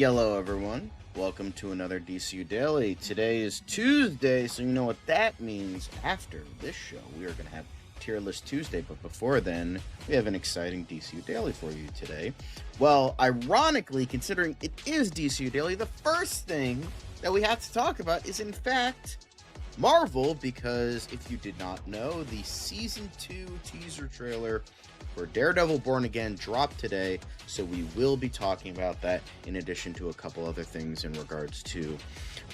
Hello, everyone. Welcome to another DCU Daily. Today is Tuesday, so you know what that means. After this show, we are going to have Tier List Tuesday, but before then, we have an exciting DCU Daily for you today. Well, ironically, considering it is DCU Daily, the first thing that we have to talk about is, in fact, Marvel, because if you did not know, the Season 2 teaser trailer for Daredevil Born Again dropped today, so we will be talking about that in addition to a couple other things in regards to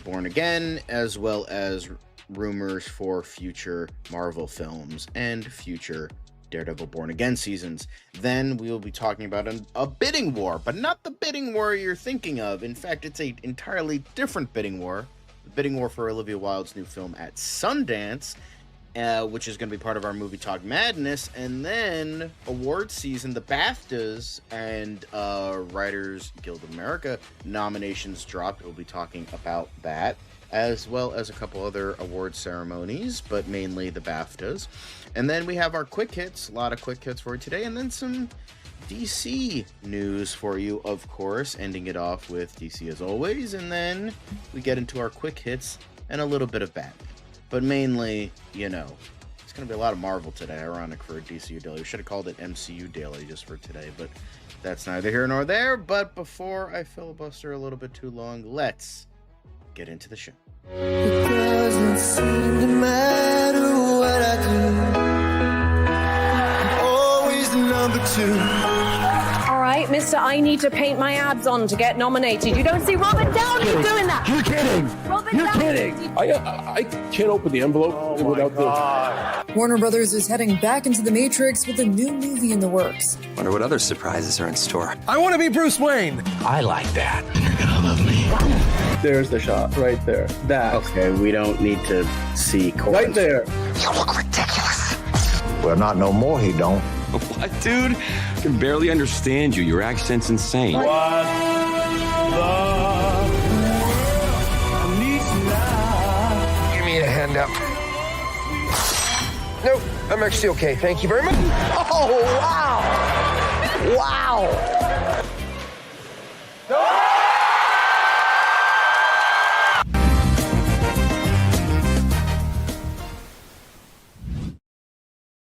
Born Again, as well as rumors for future Marvel films and future Daredevil Born Again seasons. Then we will be talking about a bidding war, but not the bidding war you're thinking of. In fact, it's an entirely different bidding war. The bidding war for Olivia Wilde's new film at Sundance, which is going to be part of our MovieTalk Madness, and then award season, the BAFTAs and Writers Guild of America nominations dropped. We'll be talking about that, as well as a couple other award ceremonies, but mainly the BAFTAs. And then we have our quick hits, a lot of quick hits for you today, and then some DC news for you, of course, ending it off with DC as always, and then we get into our quick hits and a little bit of Batman. But mainly, you know, it's going to be a lot of Marvel today, ironic for a DCU Daily. We should have called it MCU Daily just for today, but that's neither here nor there. But before I filibuster a little bit too long, let's get into the show. It doesn't seem to matter what I do. I'm always the number two. All right, mister, I need to paint my abs on to get nominated. You don't see Robert Downey doing that. You're kidding. Robert You're Downey. kidding. I can't open the envelope without the... Warner Brothers is heading back into the Matrix with a new movie in the works. Wonder what other surprises are in store. I want to be Bruce Wayne. I like that. You're gonna love me. There's the shot right there. That. Okay, we don't need to see Right there. You look ridiculous. Well, not no more, he don't. What, dude? I can barely understand you. Your accent's insane. Give me a hand up. Nope, I'm actually okay. Thank you very much. Oh, wow. Wow.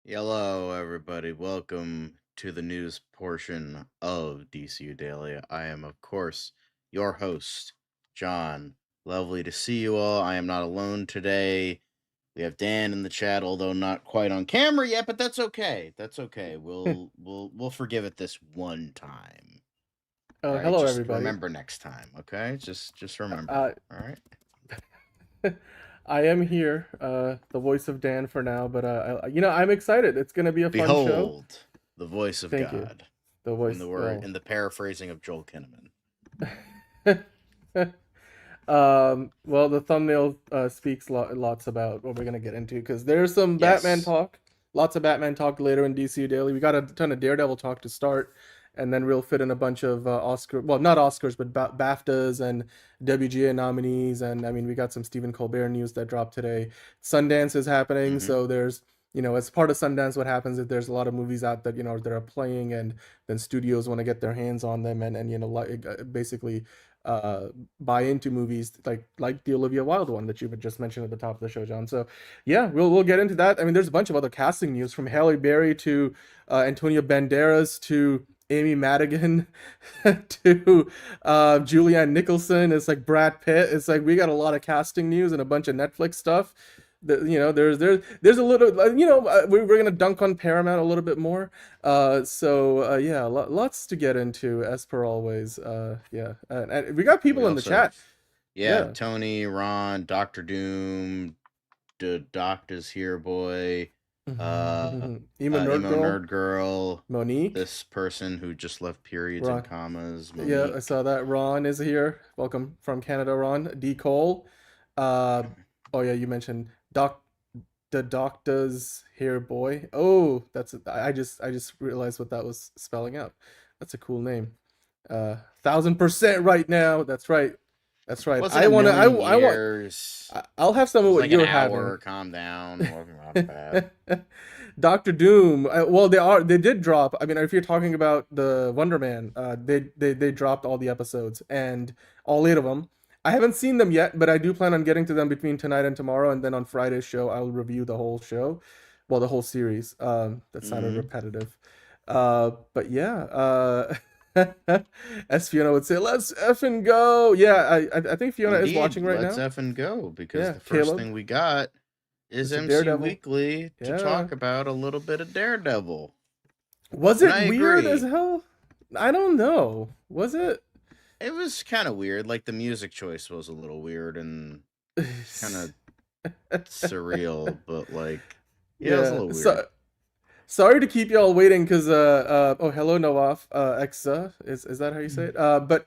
Hello, everybody. Welcome to the news portion of DCU Daily. I am, of course, your host, John. Lovely to see you all. I am not alone today. We have Dan in the chat, although not quite on camera yet, but that's okay. That's okay. We'll forgive it this one time. Oh, Right? hello, Just everybody. remember next time, okay? Just remember. All right. I am here, the voice of Dan for now, but I'm excited. It's gonna be a fun show. Behold, the voice of Thank you. God. The voice. In the word, in the paraphrasing of Joel Kinnaman. Well, the thumbnail speaks lots about what we're gonna get into, because there's some Batman talk, lots of Batman talk later in DCU Daily. We got a ton of Daredevil talk to start, and then we'll fit in a bunch of not Oscars, but BAFTAs and WGA nominees, and I mean, we got some Stephen Colbert news that dropped today. Sundance is happening, so there's, as part of Sundance, what happens is there's a lot of movies out that, that are playing, and then studios want to get their hands on them and basically buy into movies like the Olivia Wilde one that you had just mentioned at the top of the show, John. So yeah, we'll get into that. I mean, there's a bunch of other casting news, from Halle Berry to Antonio Banderas to Amy Madigan to Julianne Nicholson. It's like Brad Pitt. It's like we got a lot of casting news and a bunch of Netflix stuff. There's a little, we're gonna dunk on Paramount a little bit more. Lots to get into as per always. And we got people in the chat. Yeah, Tony, Ron, Dr. Doom, the Doctor's here, boy. Emo Nerd Girl, Monique, this person who just left periods and commas. Monique. Yeah, I saw that. Ron is here. Welcome from Canada, Ron. D. Cole. You mentioned the Doctor's here, boy. Oh, I just realized what that was spelling out. That's a cool name. 1000% right now. That's right. That's right. Wasn't I a want to. million I want. years. I'll have some of It was what like you're an hour. having. Calm down. Wasn't that bad. Doctor Doom. Well, they did drop. I mean, if you're talking about the Wonder Man, they dropped all the episodes and all 8 of them. I haven't seen them yet, but I do plan on getting to them between tonight and tomorrow, and then on Friday's show I'll review the whole show, well, the whole series. That sounded repetitive, but yeah. As Fiona would say, let's effing go. Yeah, I think Fiona is watching right let's now. effing go, because Yeah, the first Caleb. thing we got is It's a MCU Daredevil. Weekly to Yeah. talk about a little bit of Daredevil. Was And it I weird agree. as hell? I don't know. Was it? It was kind of weird. Like, the music choice was a little weird and kind of surreal, but like, yeah, it was a little weird. So, sorry to keep y'all waiting, because oh, hello Noaf, Exa, is that how you say it? But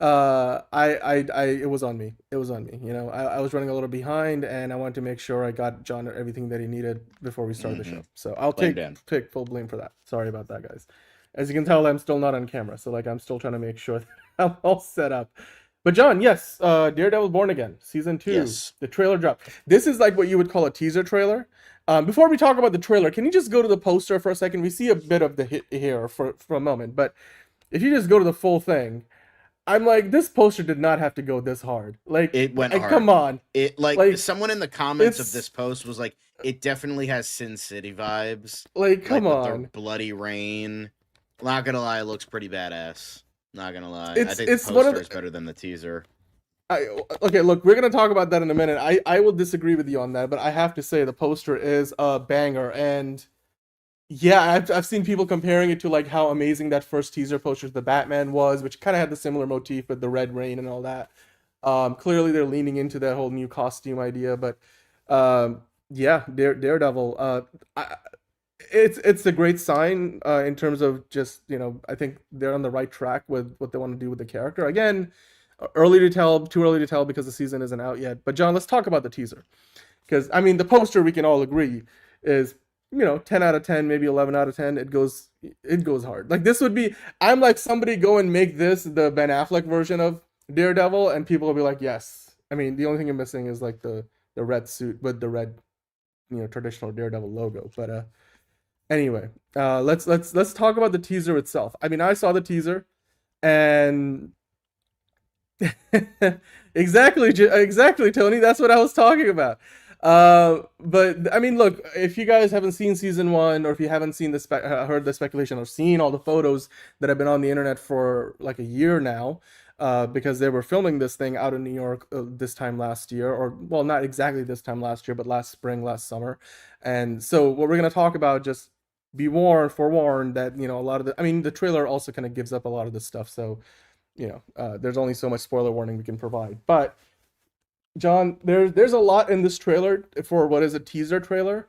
it was on me. It was on me. You know, I was running a little behind, and I wanted to make sure I got John everything that he needed before we started the show. So I'll take full blame for that. Sorry about that, guys. As you can tell, I'm still not on camera, so like I'm still trying to make sure that I'm all set up. But John, yes, Daredevil Born Again, season 2, Yes. the trailer dropped. This is like what you would call a teaser trailer. Before we talk about the trailer, can you just go to the poster for a second? We see a bit of the hit here for a moment, but if you just go to the full thing, I'm like, this poster did not have to go this hard. Like, It went hard. Come on. It like someone in the comments of this post was like, it definitely has Sin City vibes. Like, come with on. the bloody rain. Not gonna lie, it looks pretty badass. Not gonna lie. I It's think the poster is better than the teaser. Okay, look, we're gonna talk about that in a minute. I will disagree with you on that, but I have to say the poster is a banger, and yeah, I've seen people comparing it to like how amazing that first teaser poster of the Batman was, which kind of had the similar motif with the red rain and all that. Clearly they're leaning into that whole new costume idea, but yeah, Daredevil. It's a great sign in terms of just, you know, I think they're on the right track with what they want to do with the character. Again, too early to tell because the season isn't out yet. But John, let's talk about the teaser, because I mean the poster, we can all agree, is, you know, 10 out of 10, maybe 11 out of 10. It goes hard. Like, this would be, I'm like, somebody go and make this the Ben Affleck version of Daredevil, and people will be like, yes. I mean, the only thing you're missing is like the red suit with the red, you know, traditional Daredevil logo. But anyway, let's talk about the teaser itself. I mean, I saw the teaser, and exactly, Tony. That's what I was talking about. But I mean, look, if you guys haven't seen season 1, or if you haven't seen heard the speculation or seen all the photos that have been on the internet for like a year now, because they were filming this thing out in New York this time last year, or well, not exactly this time last year, but last spring, last summer. And so what we're going to talk about, just be forewarned that, you know, a lot of the trailer also kind of gives up a lot of this stuff. So, you know, there's only so much spoiler warning we can provide. But John, there's a lot in this trailer for what is a teaser trailer.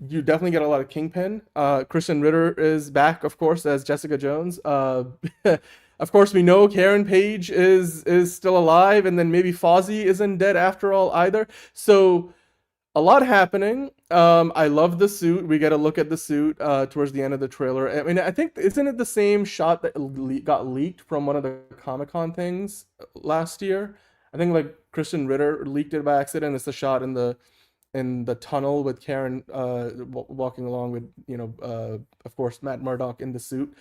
You definitely get a lot of Kingpin. Kristen Ritter is back, of course, as Jessica Jones. Of course, we know Karen Page is still alive, and then maybe Fozzie isn't dead after all either. So a lot happening. I love the suit. We get a look at the suit towards the end of the trailer. I mean, I think, isn't it the same shot that got leaked from one of the Comic-Con things last year? I think like Kristen Ritter leaked it by accident. It's the shot in the tunnel with Karen walking along with, you know, of course, Matt Murdock in the suit.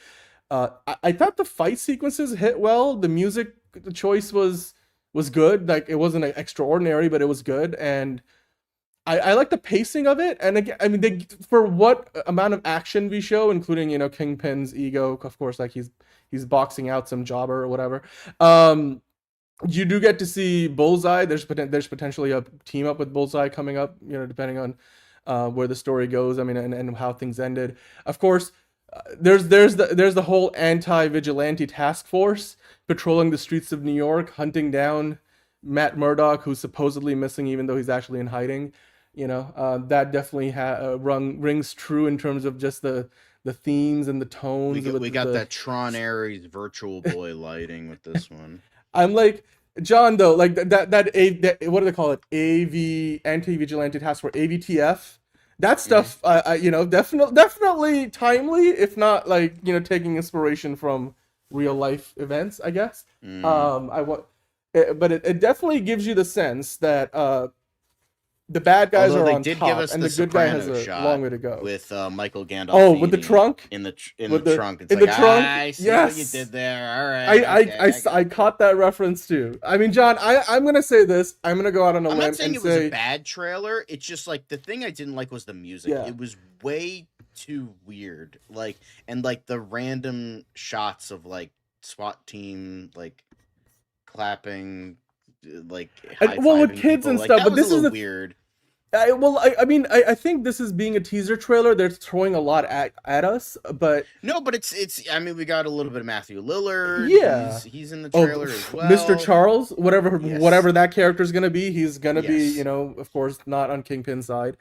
I thought the fight sequences hit well. The music choice was good. Like, it wasn't extraordinary, but it was good. And I like the pacing of it. And again, I mean, for what amount of action we show, including, you know, Kingpin's ego, of course, like he's boxing out some jobber or whatever. You do get to see Bullseye. There's potentially a team up with Bullseye coming up, you know, depending on where the story goes. I mean, and how things ended. Of course, there's the whole anti-vigilante task force patrolling the streets of New York, hunting down Matt Murdock, who's supposedly missing, even though he's actually in hiding. You know, that definitely rings true in terms of just the themes and the tones. We got that Tron Ares Virtual Boy lighting with this one. I'm like, John, though, like that what do they call it? AV, anti-vigilante task force, AVTF. That stuff, you know, definitely timely, if not like, you know, taking inspiration from real life events, I guess. but it definitely gives you the sense that the bad guys Although are they on did top, give us and the the good guy has Sopranos a shot long way to go. with Michael Gandolfini. Oh, with the trunk? In the With the trunk. It's in like, the trunk? I see Yes. what you did there. All right. I caught that reference too. I mean, John, I'm gonna say this. I'm gonna go out on a I'm limb not saying and it was say a bad trailer. It's just like the thing I didn't like was the music. Yeah. It was way too weird. Like, and like the random shots of like SWAT team like clapping, like well, with high-fiving kids people. and Like, stuff. that But was a this is little the weird. I think this is being a teaser trailer. They're throwing a lot at us, but No, but it's. I mean, we got a little bit of Matthew Lillard. Yeah. He's in the trailer as well. Mr. Charles, whatever Yes. that character's gonna be, he's gonna be, Yes. of course, not on Kingpin's side.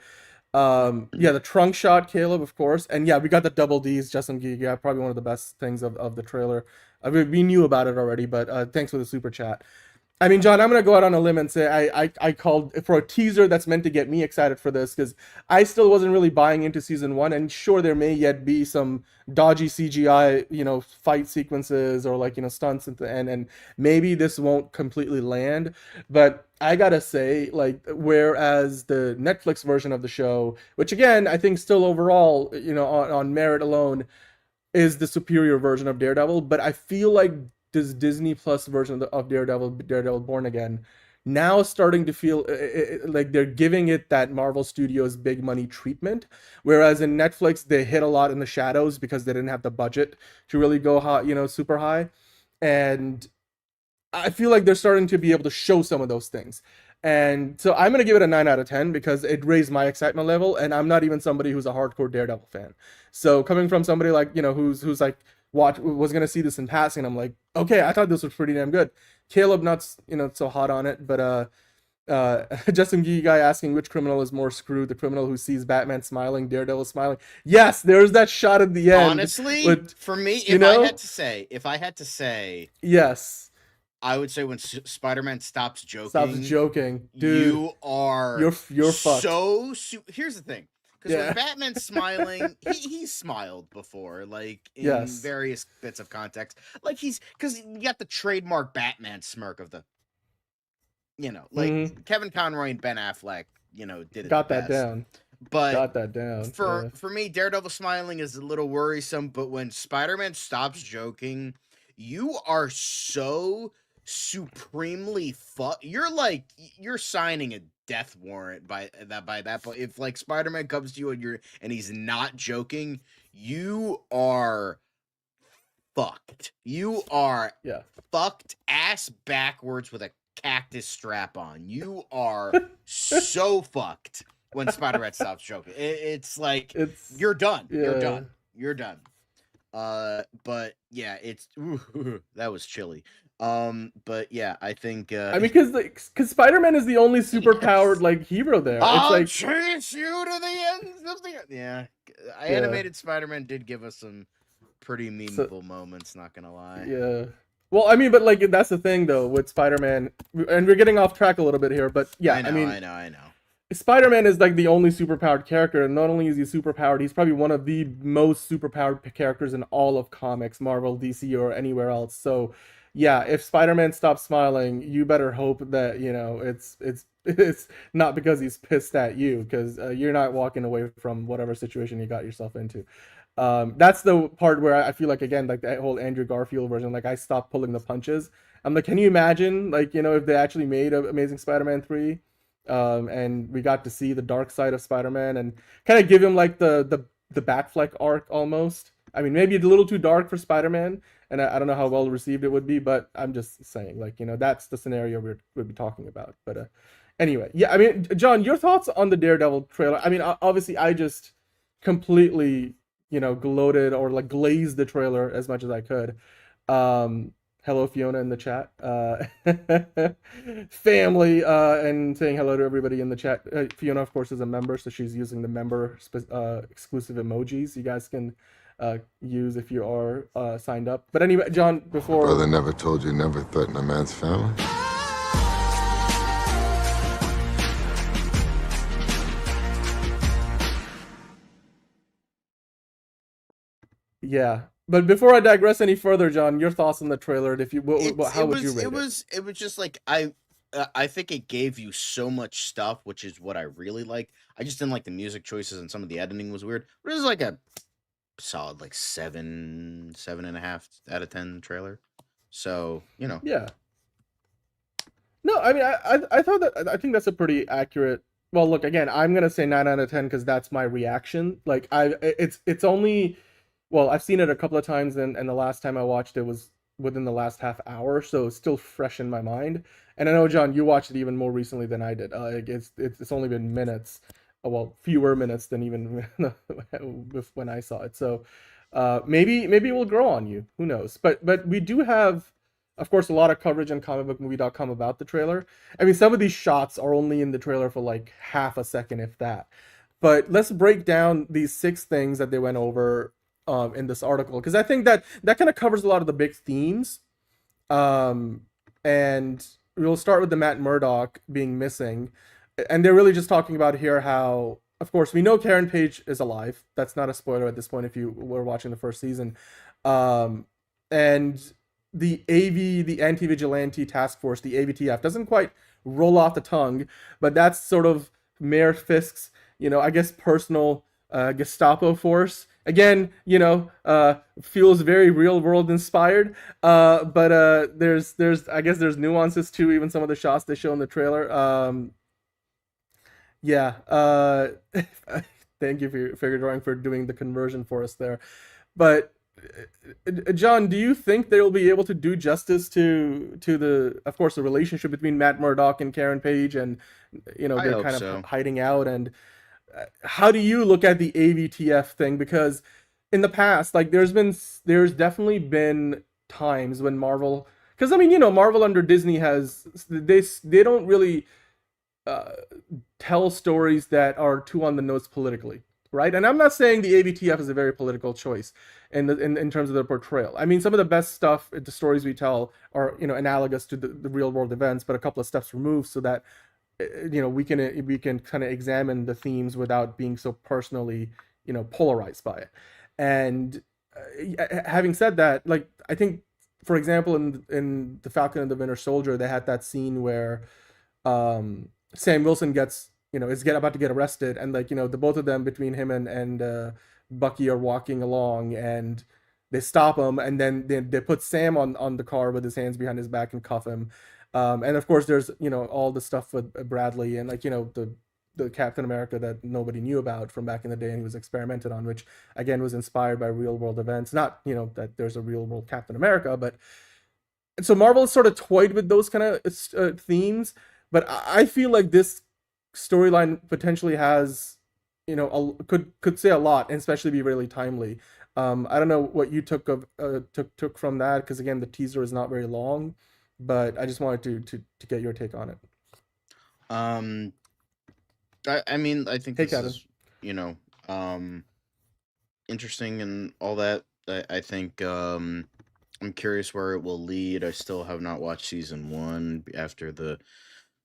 Yeah, the trunk shot, Caleb, of course, and yeah, we got the double D's, Justin Gee. Yeah, probably one of the best things of the trailer. I mean, we knew about it already, but thanks for the super chat. I mean, John, I'm gonna go out on a limb and say I called for a teaser that's meant to get me excited for this, because I still wasn't really buying into season 1, and sure, there may yet be some dodgy CGI, fight sequences or like stunts at the end, and maybe this won't completely land. But I gotta say, like, whereas the Netflix version of the show, which again I think still overall, on merit alone, is the superior version of Daredevil, but I feel like this Disney Plus version of Daredevil Born Again, now starting to feel like they're giving it that Marvel Studios big money treatment, whereas in Netflix they hit a lot in the shadows because they didn't have the budget to really go high, super high, and I feel like they're starting to be able to show some of those things. And so I'm going to give it a 9 out of 10 because it raised my excitement level, and I'm not even somebody who's a hardcore Daredevil fan. So coming from somebody like, who's like was going to see this in passing, I'm like, okay, I thought this was pretty damn good. Caleb not so hot on it, but Justin Gee guy asking which criminal is more screwed, the criminal who sees Batman smiling, Daredevil smiling. Yes, there's that shot at the end. Honestly, for me, if I had to say, yes, I would say when Spider-Man stops joking. Stops joking, dude. You're fucked. Here's the thing, because when Batman's smiling, he smiled before, like in various bits of context, like because you got the trademark Batman smirk of the, Kevin Conroy and Ben Affleck, did it. Got that down. But got that down. For me, Daredevil smiling is a little worrisome. But when Spider-Man stops joking, you are so supremely you're signing a death warrant by that point. If like Spider-Man comes to you and he's not joking, you are fucked. You are fucked ass backwards with a cactus strap on. You are so fucked when Spider-Man stops joking. It's like you're done. Yeah. You're done. But yeah, that was chilly. But yeah, I think I mean, because Spider-Man is the only superpowered like hero there. I'll it's like chase you to the ends of the animated Spider-Man did give us some pretty meaningful moments, not gonna lie. Yeah. Well, I mean, but like that's the thing though with Spider-Man, and we're getting off track a little bit here, but yeah, I know. Spider-Man is like the only superpowered character, and not only is he superpowered, he's probably one of the most superpowered characters in all of comics, Marvel, DC, or anywhere else. So, yeah, if Spider-Man stops smiling, you better hope that it's not because he's pissed at you, because you're not walking away from whatever situation you got yourself into. That's the part where I feel like, again, like that whole Andrew Garfield version, like I stopped pulling the punches. I'm like, can you imagine, like, if they actually made Amazing Spider-Man 3? And we got to see the dark side of Spider-Man and kind of give him like the Batfleck arc almost. I mean, maybe it's a little too dark for Spider-Man, and I don't know how well received it would be, but I'm just saying, like, that's the scenario we'd be talking about. But anyway, yeah, I mean, John, your thoughts on the Daredevil trailer? I mean, obviously, I just completely, gloated or like glazed the trailer as much as I could. Hello, Fiona, in the chat. Family, and saying hello to everybody in the chat. Fiona, of course, is a member, so she's using the member exclusive emojis you guys can use if you are signed up. But anyway, John, before... Brother never told you never threaten a man's family? Yeah. But before I digress any further, John, your thoughts on the trailer? If you, how would you rate it? It was just like I think it gave you so much stuff, which is what I really like. I just didn't like the music choices and some of the editing was weird. But it was like a solid like 7.5 out of 10 trailer. So Yeah. No, I mean, I thought that I think that's a pretty accurate. Well, look, again, I'm gonna say 9 out of 10 because that's my reaction. Like, it's only, well, I've seen it a couple of times, and the last time I watched it was within the last half hour, so it's still fresh in my mind. And I know, John, you watched it even more recently than I did. It's only been minutes, well, fewer minutes than even when I saw it. So, maybe it will grow on you. Who knows? But we do have, of course, a lot of coverage on comicbookmovie.com about the trailer. I mean, some of these shots are only in the trailer for like half a second, if that. But let's break down these 6 things that they went over in this article, because I think that kind of covers a lot of the big themes. And we'll start with the Matt Murdock being missing. And they're really just talking about here how, of course, we know Karen Page is alive. That's not a spoiler at this point if you were watching the first season. And the Anti-Vigilante Task Force, the AVTF, doesn't quite roll off the tongue, but that's sort of Mayor Fisk's, I guess, personal Gestapo force. Again, feels very real world inspired, but there's I guess there's nuances to even some of the shots they show in the trailer. Thank you for your figure drawing for doing the conversion for us there. But John, do you think they'll be able to do justice to the, of course, the relationship between Matt Murdock and Karen Page, and they're kind of hiding out? And how do you look at the AVTF thing? Because in the past, like there's definitely been times when Marvel, because I mean, Marvel under Disney they don't really tell stories that are too on the nose politically, right? And I'm not saying the AVTF is a very political choice in terms of their portrayal. I mean, some of the best stuff, the stories we tell are analogous to the real world events, but a couple of steps removed, so that we can kind of examine the themes without being so personally polarized by it. And having said that, like I think, for example, in the Falcon and the Winter Soldier, they had that scene where Sam Wilson is about to get arrested, and the both of them, between him and Bucky, are walking along, and they stop him, and then they put Sam on the car with his hands behind his back and cuff him. And of course there's all the stuff with Bradley and the Captain America that nobody knew about from back in the day and he was experimented on, which again was inspired by real world events. Not that there's a real world Captain America, but so Marvel has sort of toyed with those kind of themes. But I feel like this storyline potentially has could say a lot, and especially be really timely. I don't know what you took from that, because again the teaser is not very long, but I just wanted to get your take on it. I mean, I think this is interesting and all that. I think I'm curious where it will lead. I still have not watched season 1 after the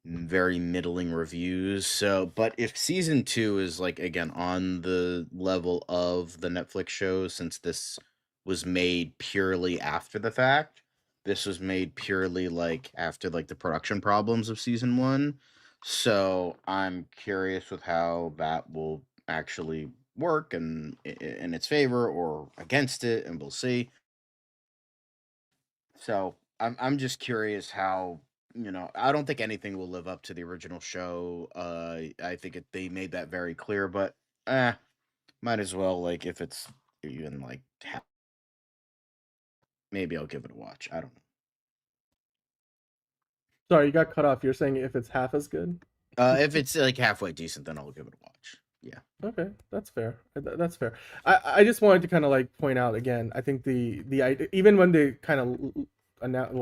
very middling reviews. So, but if season 2 is again on the level of the Netflix shows, since this was made purely after the fact, this was made purely after the production problems of season 1. So I'm curious with how that will actually work and in its favor or against it, and we'll see. So I'm just curious how I don't think anything will live up to the original show. I think they made that very clear, but might as well if it's even maybe I'll give it a watch. I don't know. Sorry, you got cut off. You're saying if it's half as good? If it's halfway decent, then I'll give it a watch. Yeah. Okay, that's fair. That's fair. I just wanted to kind of point out again. I think the even when they kind of announced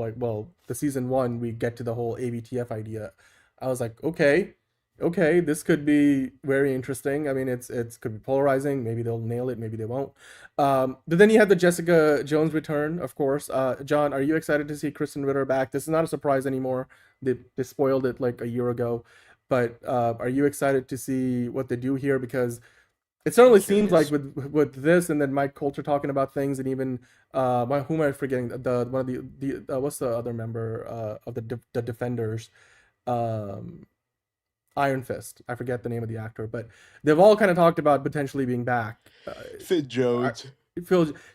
the season 1, we get to the whole AVTF idea. I was like, okay, this could be very interesting. I mean, it's could be polarizing. Maybe they'll nail it. Maybe they won't. But then you had the Jessica Jones return, of course. John, are you excited to see Kristen Ritter back? This is not a surprise anymore. They spoiled it a year ago. But are you excited to see what they do here? Because It certainly seems like with this, and then Mike Coulter talking about things, and even who am I forgetting? The one of the what's the other member of the Defenders, Iron Fist. I forget the name of the actor, but they've all kind of talked about potentially being back. Finn Jones.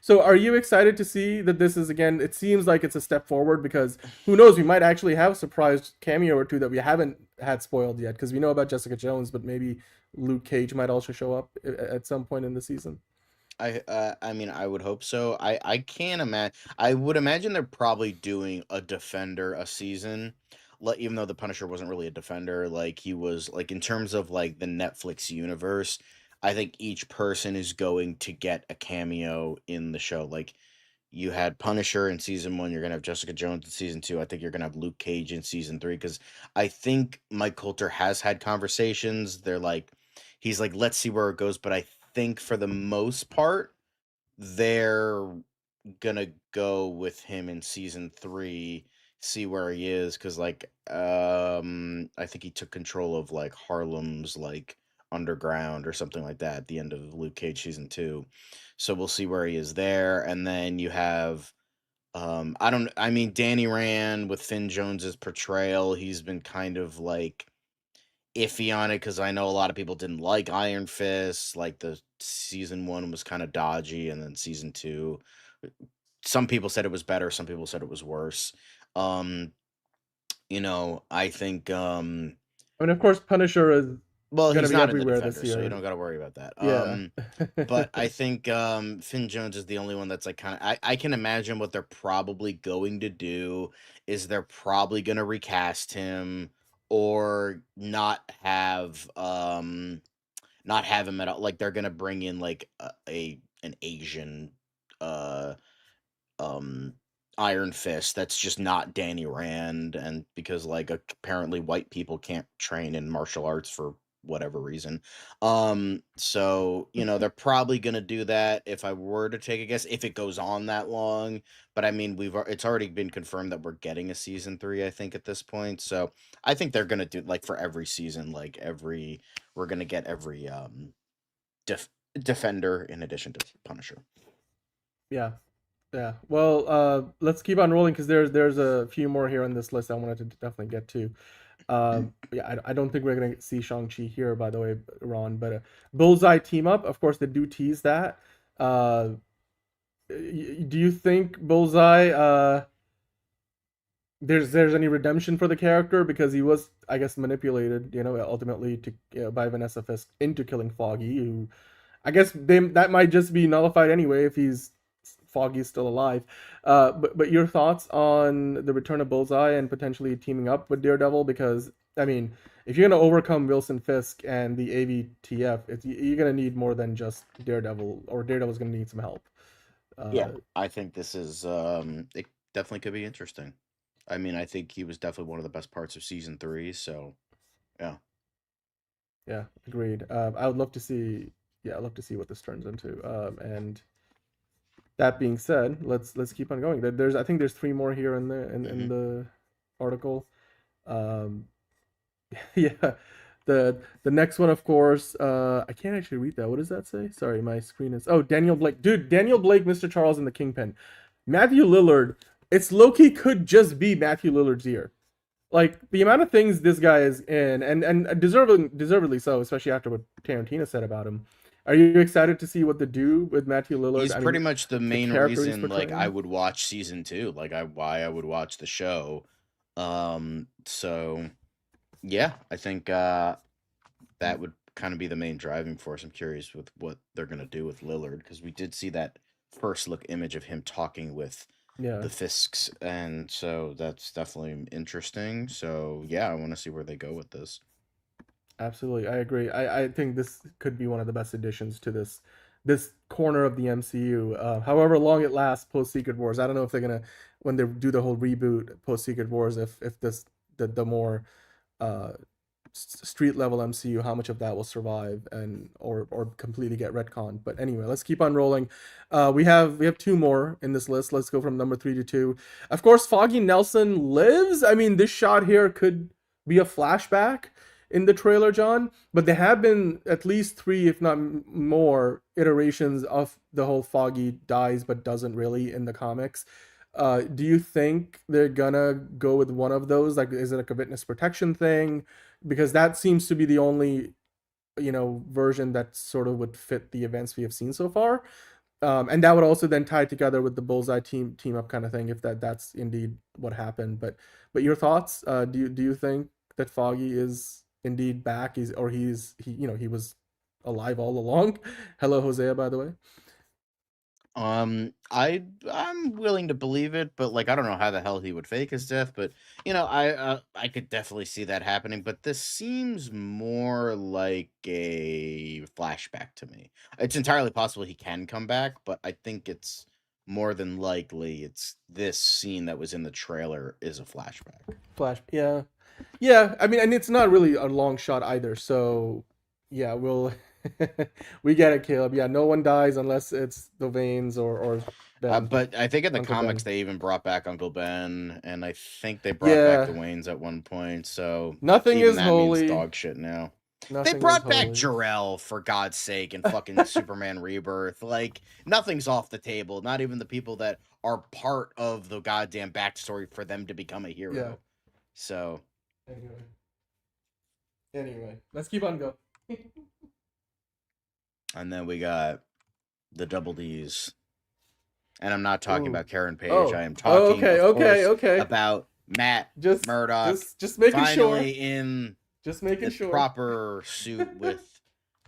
So are you excited to see that this is, again, it seems like it's a step forward, because who knows, we might actually have a surprise cameo or two that we haven't had spoiled yet, because we know about Jessica Jones, but maybe Luke Cage might also show up at some point in the season. I mean, I would hope so. I can't imagine. I would imagine they're probably doing a Defender a season, even though the Punisher wasn't really a Defender. Like, he was, like, in terms of like the Netflix universe, I think each person is going to get a cameo in the show. Like, you had Punisher in season 1, you're gonna have Jessica Jones in season 2. I think you're gonna have Luke Cage in season 3, because I think Mike Coulter has had conversations. He's like, let's see where it goes, but I think for the most part, they're gonna go with him in season 3, see where he is, because like I think he took control of like Harlem's like underground or something like that at the end of Luke Cage season 2. So we'll see where he is there. And then you have I mean, Danny Rand with Finn Jones's portrayal, he's been kind of like iffy on it, because I know a lot of people didn't like Iron Fist. Like, the season 1 was kind of dodgy, and then season 2, some people said it was better, some people said it was worse. I think I mean, of course, Punisher is he's be not everywhere in the Defender, this year, so you don't got to worry about that. Yeah. But I think Finn Jones is the only one that's like kind of. I can imagine what they're probably going to do is they're probably going to recast him, or not have him at all. Like, they're going to bring in like an Asian Iron Fist that's just not Danny Rand, and because like apparently white people can't train in martial arts for whatever reason. So they're probably gonna do that, if I were to take a guess, if it goes on that long. But I mean, it's already been confirmed that we're getting a season 3, I think, at this point. So I think they're gonna do, like, for every season, like we're gonna get every Defender in addition to Punisher. Yeah. Yeah. Well, let's keep on rolling, because there's a few more here on this list I wanted to definitely get to. Yeah, I don't think we're gonna see Shang-Chi here, by the way, Ron. But Bullseye team up, of course, they do tease that. Do you think Bullseye there's any redemption for the character, because he was, I guess, manipulated, ultimately by Vanessa Fisk into killing Foggy, who I guess that might just be nullified anyway if Foggy's still alive. But your thoughts on the return of Bullseye and potentially teaming up with Daredevil? Because, I mean, if you're going to overcome Wilson Fisk and the AVTF, you're going to need more than just Daredevil, or Daredevil's going to need some help. Yeah, I think this is it definitely could be interesting. I mean, I think he was definitely one of the best parts of season 3, so yeah. Yeah, agreed. I would love to see what this turns into. And that being said, let's keep on going. I think there's 3 more here in the article. Yeah, the next one, of course, I can't actually read that. What does that say? Sorry, my screen is. Oh, Daniel Blake, dude, Daniel Blake, Mr. Charles, and the Kingpin. Matthew Lillard. It's low-key could just be Matthew Lillard's year. Like, the amount of things this guy is in, and deservedly so, especially after what Tarantino said about him. Are you excited to see what they do with Matthew Lillard? He's pretty much the main reason, like, I would watch season 2. Like, why I would watch the show. So, yeah, I think that would kind of be the main driving force. I'm curious with what they're going to do with Lillard, because we did see that first look image of him talking with the Fisks, and so that's definitely interesting. So, yeah, I want to see where they go with this. Absolutely, I agree. I think this could be one of the best additions to this corner of the MCU. However long it lasts post Secret Wars. I don't know if they're gonna, when they do the whole reboot post Secret Wars, if this the more street level MCU, how much of that will survive and or completely get retconned. But anyway, let's keep on rolling. We have 2 more in this list. Let's go from number 3 to 2. Of course, Foggy Nelson lives. I mean, this shot here could be a flashback. in the trailer, John, but there have been at least 3, if not more, iterations of the whole Foggy dies but doesn't really in the comics. Do you think they're gonna go with one of those? Like, is it like a witness protection thing? Because that seems to be the only, version that sort of would fit the events we have seen so far. And that would also then tie together with the Bullseye team up kind of thing, if that's indeed what happened. But your thoughts? Do you think that Foggy is indeed back? He was alive all along? Hello, Hosea, by the way. I'm willing to believe it, but like I don't know how the hell he would fake his death, but I could definitely see that happening. But this seems more like a flashback to me. It's entirely possible he can come back, but I think it's more than likely it's this scene that was in the trailer is a flashback. Yeah. I mean, and it's not really a long shot either. So yeah, we'll. We get it, Caleb. Yeah, no one dies unless it's the Vanes or Ben. But I think in the Uncle comics Ben. they even brought back Uncle Ben, and I think they brought back the Waynes at one point. So nothing even is that holy. means dog shit now. Nothing They brought is back holy. Jor-El for God's sake in fucking Superman Rebirth. Like nothing's off the table. Not even the people that are part of the goddamn backstory for them to become a hero. Yeah. So Anyway, let's keep on going. And then we got the Double D's. And I'm not talking about Karen Page. Oh. I am talking Okay. about Matt Just Murdock. Just making finally sure. in Just making the sure. proper suit with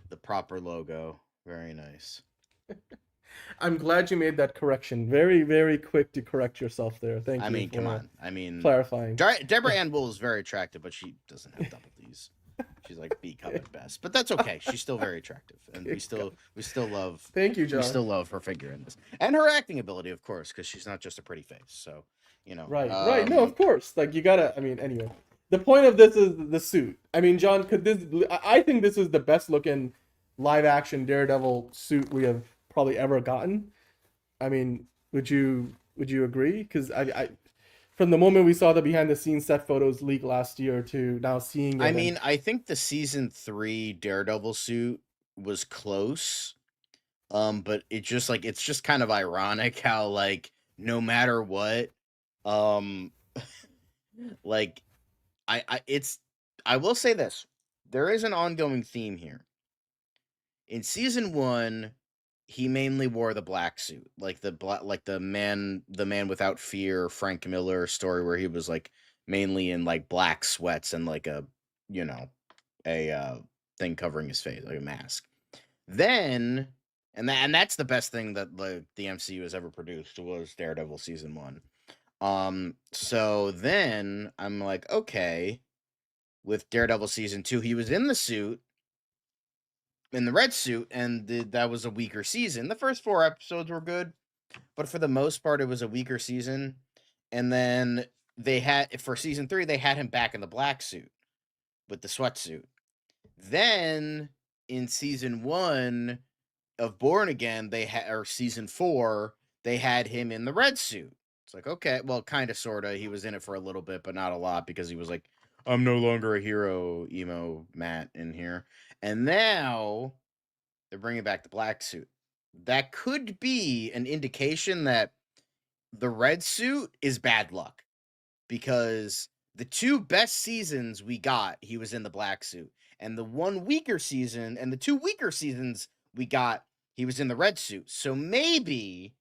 the proper logo. Very nice. I'm glad you made that correction. Very, very quick to correct yourself there. Thank you. I mean, come on. I mean, clarifying. Deborah Ann Wool is very attractive, but she doesn't have double D's. She's like B cup at best, but that's okay. She's still very attractive, and we still love. Thank you, John. We still love her figure in this, and her acting ability, of course, because she's not just a pretty face. So, Right. No, of course. Like you gotta. I mean, anyway, the point of this is the suit. I mean, John, I think this is the best looking live action Daredevil suit we have probably ever gotten. I mean, would you agree? Because I from the moment we saw the behind the scenes set photos leak last year to now seeing it. I mean, I think the season 3 Daredevil suit was close. But it's just kind of ironic how like no matter what, like I will say this. There is an ongoing theme here. In season 1, he mainly wore the black suit, like the man without fear, Frank Miller story, where he was like mainly in like black sweats and like a thing covering his face, like a mask. Then, and that's the best thing that the MCU has ever produced was Daredevil season 1. So then I'm like, okay, with Daredevil season 2, he was in the suit. In the red suit, and that was a weaker season. The first 4 episodes were good, but for the most part, it was a weaker season. And then for season 3, they had him back in the black suit with the sweatsuit. Then in season 1 of Born Again, or season 4, they had him in the red suit. It's like, okay, well, kind of, sort of. He was in it for a little bit, but not a lot, because he was like, I'm no longer a hero, emo Matt in here. And now they're bringing back the black suit. That could be an indication that the red suit is bad luck, because the 2 best seasons we got, he was in the black suit. And the 1 weaker season and the 2 weaker seasons we got, he was in the red suit. So maybe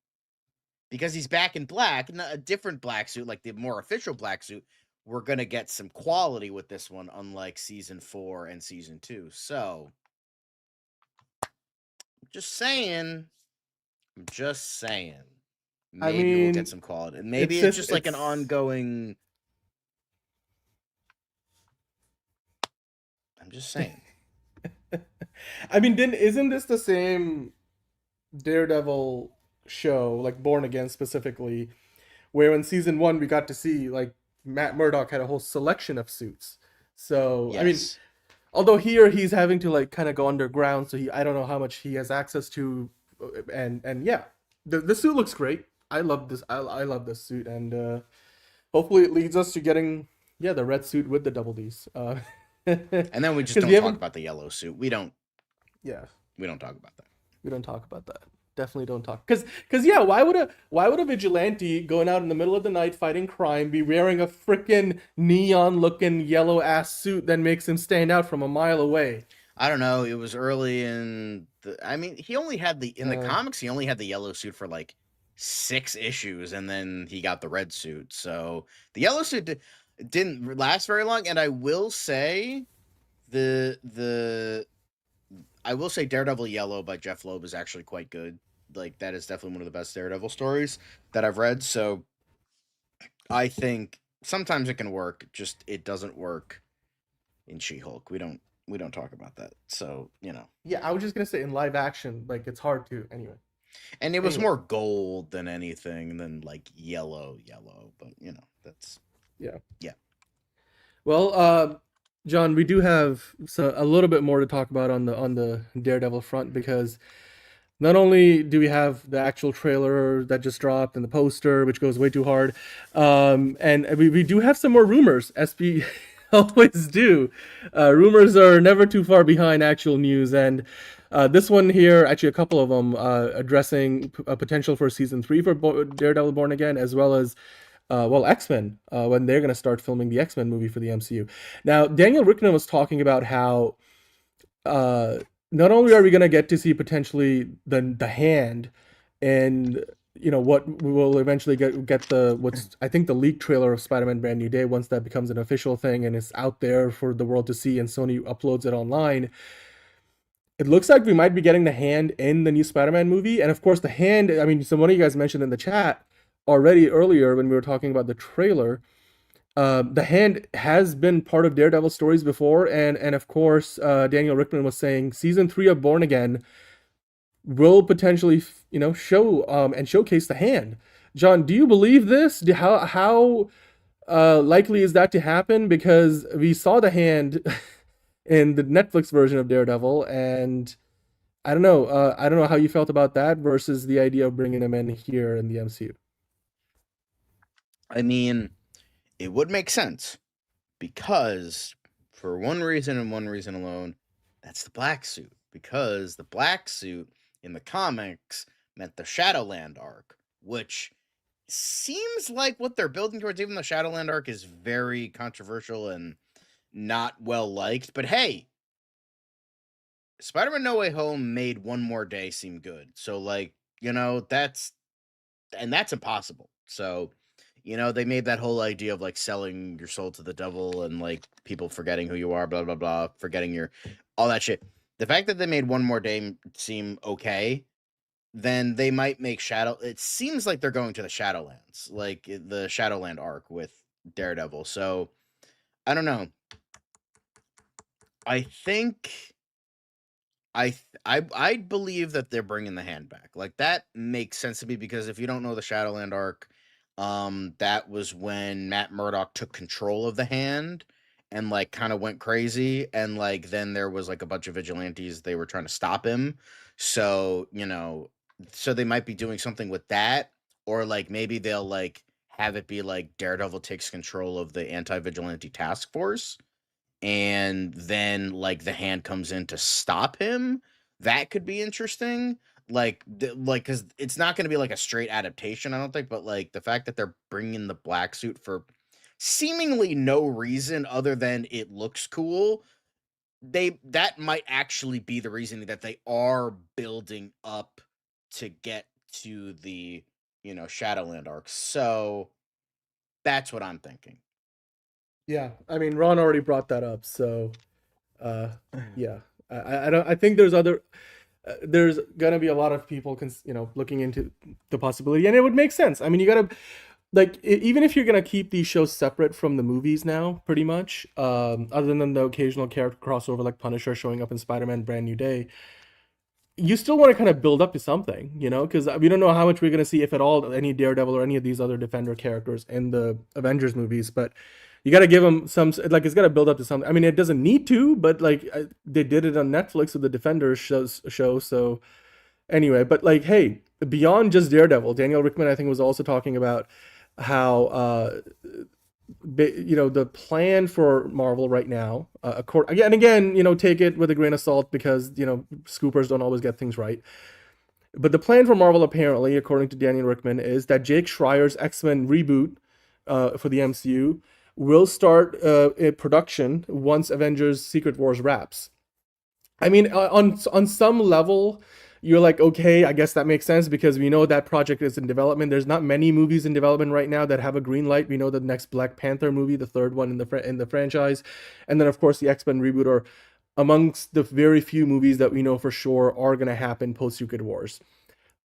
because he's back in black, a different black suit, like the more official black suit, we're going to get some quality with this one, unlike season 4 and season 2. So, just saying. Maybe we'll get some quality. Maybe it's just like an ongoing... I'm just saying. I mean, isn't this the same Daredevil show, like Born Again specifically, where in season 1 we got to see like Matt Murdock had a whole selection of suits. So yes. I mean, although here he's having to like kind of go underground, so I don't know how much he has access to, and yeah, the suit looks great. I love this. I love this suit, and hopefully it leads us to getting the red suit with the double D's. And then we just 'Cause don't we talk haven't- about the yellow suit. We don't talk about that. We don't talk about that. Definitely don't talk. Cause yeah, why would a vigilante going out in the middle of the night fighting crime be wearing a freaking neon looking yellow ass suit that makes him stand out from a mile away? I don't know. It was early in the. I mean, he only had the comics. He only had the yellow suit for like 6 issues, and then he got the red suit. So the yellow suit didn't last very long. And I will say, Daredevil Yellow by Jeff Loeb is actually quite good. Like, that is definitely one of the best Daredevil stories that I've read. So I think sometimes it can work. Just it doesn't work in She-Hulk. We don't talk about that. So, Yeah, I was just gonna say in live action, like it's hard to anyway. And it was more gold than anything than like yellow. But that's yeah. Yeah. Well, John, we do have a little bit more to talk about on the Daredevil front, because not only do we have the actual trailer that just dropped and the poster, which goes way too hard, and we do have some more rumors, as we always do. Rumors are never too far behind actual news, and this one here, actually a couple of them, addressing a potential for season 3 for Daredevil Born Again, as well as X-Men, when they're going to start filming the X-Men movie for the MCU. Now, Daniel Rickman was talking about how not only are we going to get to see potentially the Hand, and what we will eventually get what's I think the leaked trailer of Spider-Man Brand New Day, once that becomes an official thing and is out there for the world to see and Sony uploads it online. It looks like we might be getting the Hand in the new Spider-Man movie. And of course the Hand, I mean, one of you guys mentioned in the chat already earlier when we were talking about the trailer, the Hand has been part of Daredevil stories before, and of course Daniel Rickman was saying season 3 of Born Again will potentially show and showcase the Hand. John, do you believe this? How likely is that to happen? Because we saw the Hand in the Netflix version of Daredevil, and I don't know how you felt about that versus the idea of bringing him in here in the MCU. I mean, it would make sense because for one reason and one reason alone, that's the black suit. Because the black suit in the comics meant the Shadowland arc, which seems like what they're building towards, even though Shadowland arc is very controversial and not well liked. But hey, Spider-Man No Way Home made One More Day seem good. So that's impossible. So they made that whole idea of like selling your soul to the devil and like people forgetting who you are, blah, blah, blah, forgetting all that shit. The fact that they made One More Day seem okay, then they might make it seems like they're going to the Shadowlands, like the Shadowland arc with Daredevil. So I don't know. I think I believe that they're bringing the Hand back. Like, that makes sense to me, because if you don't know the Shadowland arc, that was when Matt Murdock took control of the Hand and like kind of went crazy, and like then there was like a bunch of vigilantes, they were trying to stop him. So so they might be doing something with that, or like maybe they'll like have it be like Daredevil takes control of the anti-vigilante task force, and then like the Hand comes in to stop him. That could be interesting. Like because it's not going to be like a straight adaptation, I don't think, but like the fact that they're bringing the black suit for seemingly no reason other than it looks cool, that might actually be the reason that they are building up to get to the Shadowland arc. So that's what I'm thinking. Yeah, I mean, Ron already brought that up, so yeah, I think there's gonna be a lot of people looking into the possibility, and it would make sense. I mean, you gotta even if you're gonna keep these shows separate from the movies now, pretty much, other than the occasional character crossover like Punisher showing up in Spider-Man Brand New Day, you still want to kind of build up to something, because we don't know how much we're gonna see, if at all, any Daredevil or any of these other Defender characters in the Avengers movies, but you got to give them some, like, it's got to build up to something. I mean, it doesn't need to, but like they did it on Netflix with the Defenders show. So anyway, but like, hey, beyond just Daredevil, Daniel Rickman, I think, was also talking about how the plan for Marvel right now, again, take it with a grain of salt because scoopers don't always get things right. But the plan for Marvel, apparently, according to Daniel Rickman, is that Jake Schreier's X-Men reboot for the MCU will start production once Avengers: Secret Wars wraps. I mean, on some level, you're like, okay, I guess that makes sense because we know that project is in development. There's not many movies in development right now that have a green light. We know the next Black Panther movie, the third one in the franchise, and then of course the X-Men reboot are amongst the very few movies that we know for sure are going to happen post Secret Wars.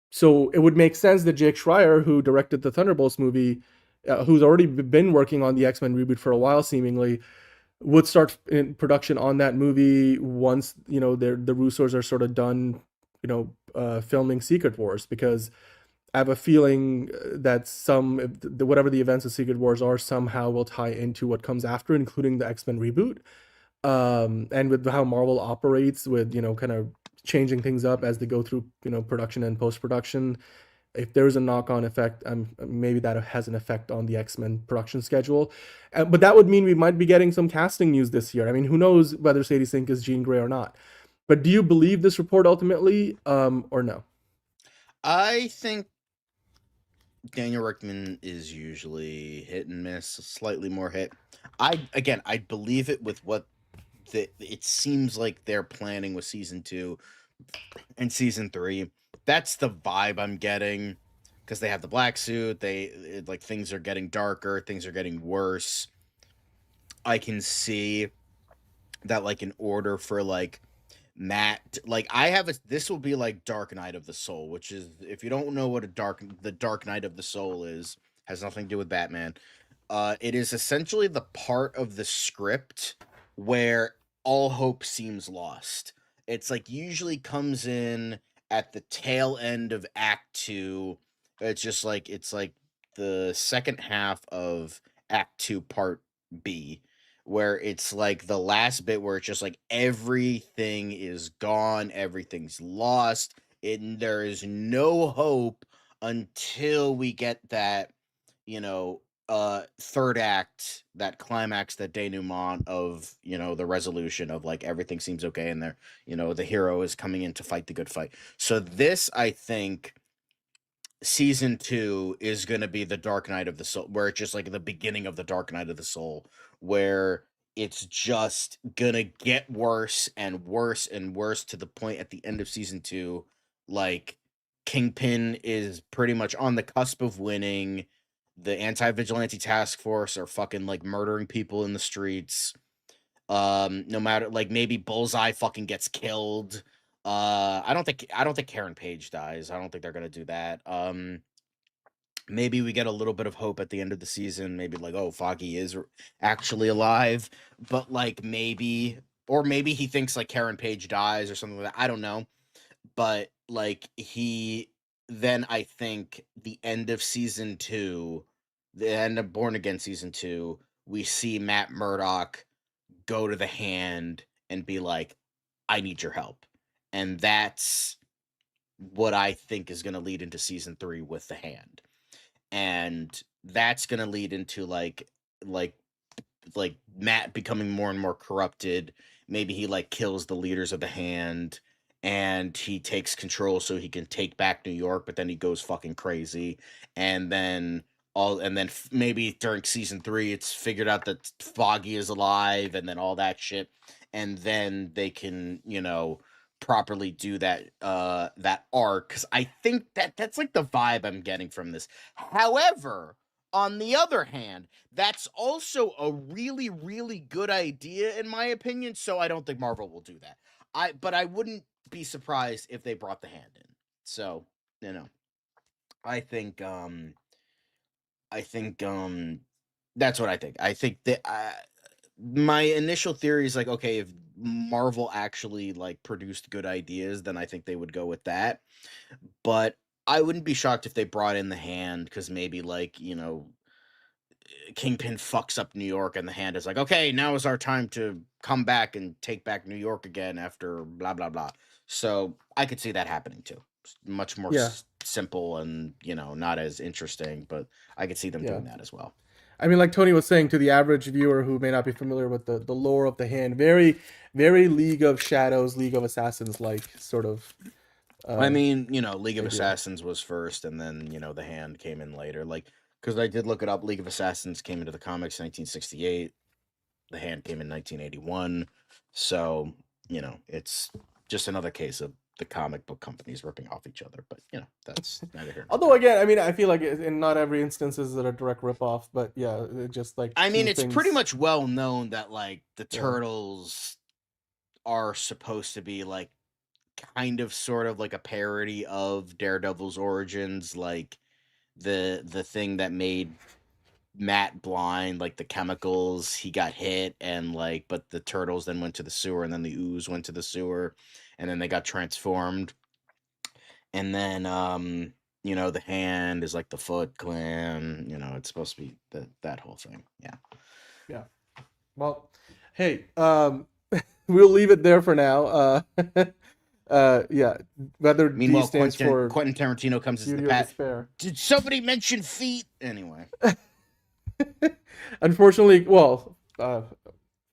So it would make sense that Jake Schreier, who directed the Thunderbolts movie, who's already been working on the X-Men reboot for a while, seemingly, would start in production on that movie once the Russos are sort of done filming Secret Wars, because I have a feeling that whatever the events of Secret Wars are somehow will tie into what comes after, including the X-Men reboot, and with how Marvel operates with kind of changing things up as they go through production and post-production. If there's a knock-on effect, maybe that has an effect on the X-Men production schedule. But that would mean we might be getting some casting news this year. I mean, who knows whether Sadie Sink is Jean Grey or not. But do you believe this report ultimately, or no? I think Daniel Rickman is usually hit and miss, slightly more hit. I believe it with what it seems like they're planning with season 2 and season 3. That's the vibe I'm getting, because they have the black suit. Things are getting darker, things are getting worse. I can see that, like, in order for Matt, this will be like Dark Knight of the Soul, which is, if you don't know what the Dark Knight of the Soul is, has nothing to do with Batman. It is essentially the part of the script where all hope seems lost. It's usually comes in at the tail end of Act 2. It's the second half of Act 2 Part B, where it's the last bit where it's just everything is gone, everything's lost, and there is no hope until we get that, third act, that climax, that denouement of, the resolution of everything seems okay, and there, the hero is coming in to fight the good fight. So this, I think, season 2 is going to be the Dark Knight of the Soul, where it's just the beginning of the Dark Knight of the Soul, where it's just gonna get worse and worse and worse, to the point at the end of season 2, Kingpin is pretty much on the cusp of winning. The anti-vigilante task force are fucking murdering people in the streets. No matter, maybe Bullseye fucking gets killed. I don't think Karen Page dies. I don't think they're gonna do that. Maybe we get a little bit of hope at the end of the season. Maybe Foggy is actually alive, but maybe he thinks Karen Page dies or something like that. I don't know, but then I think the end of season 2, the end of Born Again season 2, we see Matt Murdock go to the Hand and be like, I need your help. And that's what I think is going to lead into season 3 with the Hand. And that's going to lead into Matt becoming more and more corrupted. Maybe he kills the leaders of the Hand and he takes control so he can take back New York, but then he goes fucking crazy. And then maybe during season 3, it's figured out that Foggy is alive, and then all that shit. And then they can, properly do that arc, because I think that's the vibe I'm getting from this. However, on the other hand, that's also a really, really good idea in my opinion, so I don't think Marvel will do that. But I wouldn't be surprised if they brought the Hand in. So, I think that's what I think. I think that my initial theory is okay, if Marvel actually produced good ideas, then I think they would go with that. But I wouldn't be shocked if they brought in the Hand, because maybe Kingpin fucks up New York and the Hand is okay, now is our time to come back and take back New York again after blah blah blah. So I could see that happening too. Much more simple and not as interesting, but I could see them doing that as well. I mean, like Tony was saying, to the average viewer who may not be familiar with the lore of the Hand, very, very League of Shadows, League of Assassins like sort of. I mean, League of idea. Assassins was first, and then the Hand came in later. Like, because I did look it up, League of Assassins came into the comics in 1968. The Hand came in 1981. So it's just another case of the comic book companies ripping off each other. But that's neither here nor Although there. again, I mean, I feel like in not every instance is it a direct ripoff, but yeah, it just like. I mean, two it's things- pretty much well known that like the Yeah. Turtles are supposed to be like kind of sort of like a parody of Daredevil's origins, like the thing that made Matt blind, like the chemicals, he got hit, and like, but the turtles then went to the sewer, and then the ooze went to the sewer, and then they got transformed, and then the Hand is like the Foot Clan, it's supposed to be that whole thing. Yeah. Well, hey, we'll leave it there for now. Yeah. Whether D Meanwhile, stands for Quentin Tarantino comes as the Beauty or pat. Despair. Did somebody mention feet? Anyway. Unfortunately, well,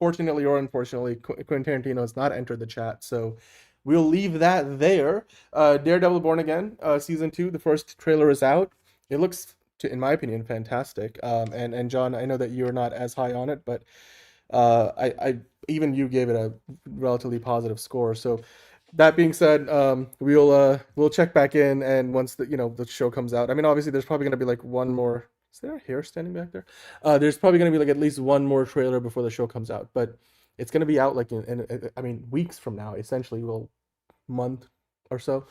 fortunately or unfortunately, Quentin Tarantino has not entered the chat, so we'll leave that there. Daredevil Born Again, season 2, the first trailer is out. It looks, in my opinion, fantastic. And John, I know that you're not as high on it, but I even you gave it a relatively positive score. So that being said, we'll check back in, and once the show comes out. I mean, obviously, there's probably gonna be like one more. Is there a hair standing back there? There's probably gonna be like at least one more trailer before the show comes out, but it's gonna be out like in weeks from now, essentially, month or so.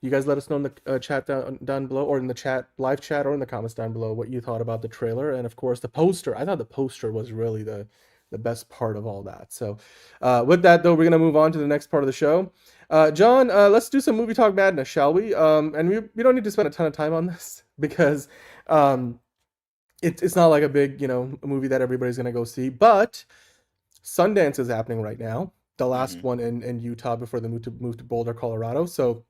You guys let us know in the chat down below, or in the live chat, or in the comments down below what you thought about the trailer, and of course the poster. I thought the poster was really the best part of all that. So with that though, we're gonna move on to the next part of the show. John, let's do some movie talk madness, shall we? And we don't need to spend a ton of time on this because it's not like a big movie that everybody's gonna go see, but Sundance is happening right now. The last one in Utah before they move to Boulder, Colorado. So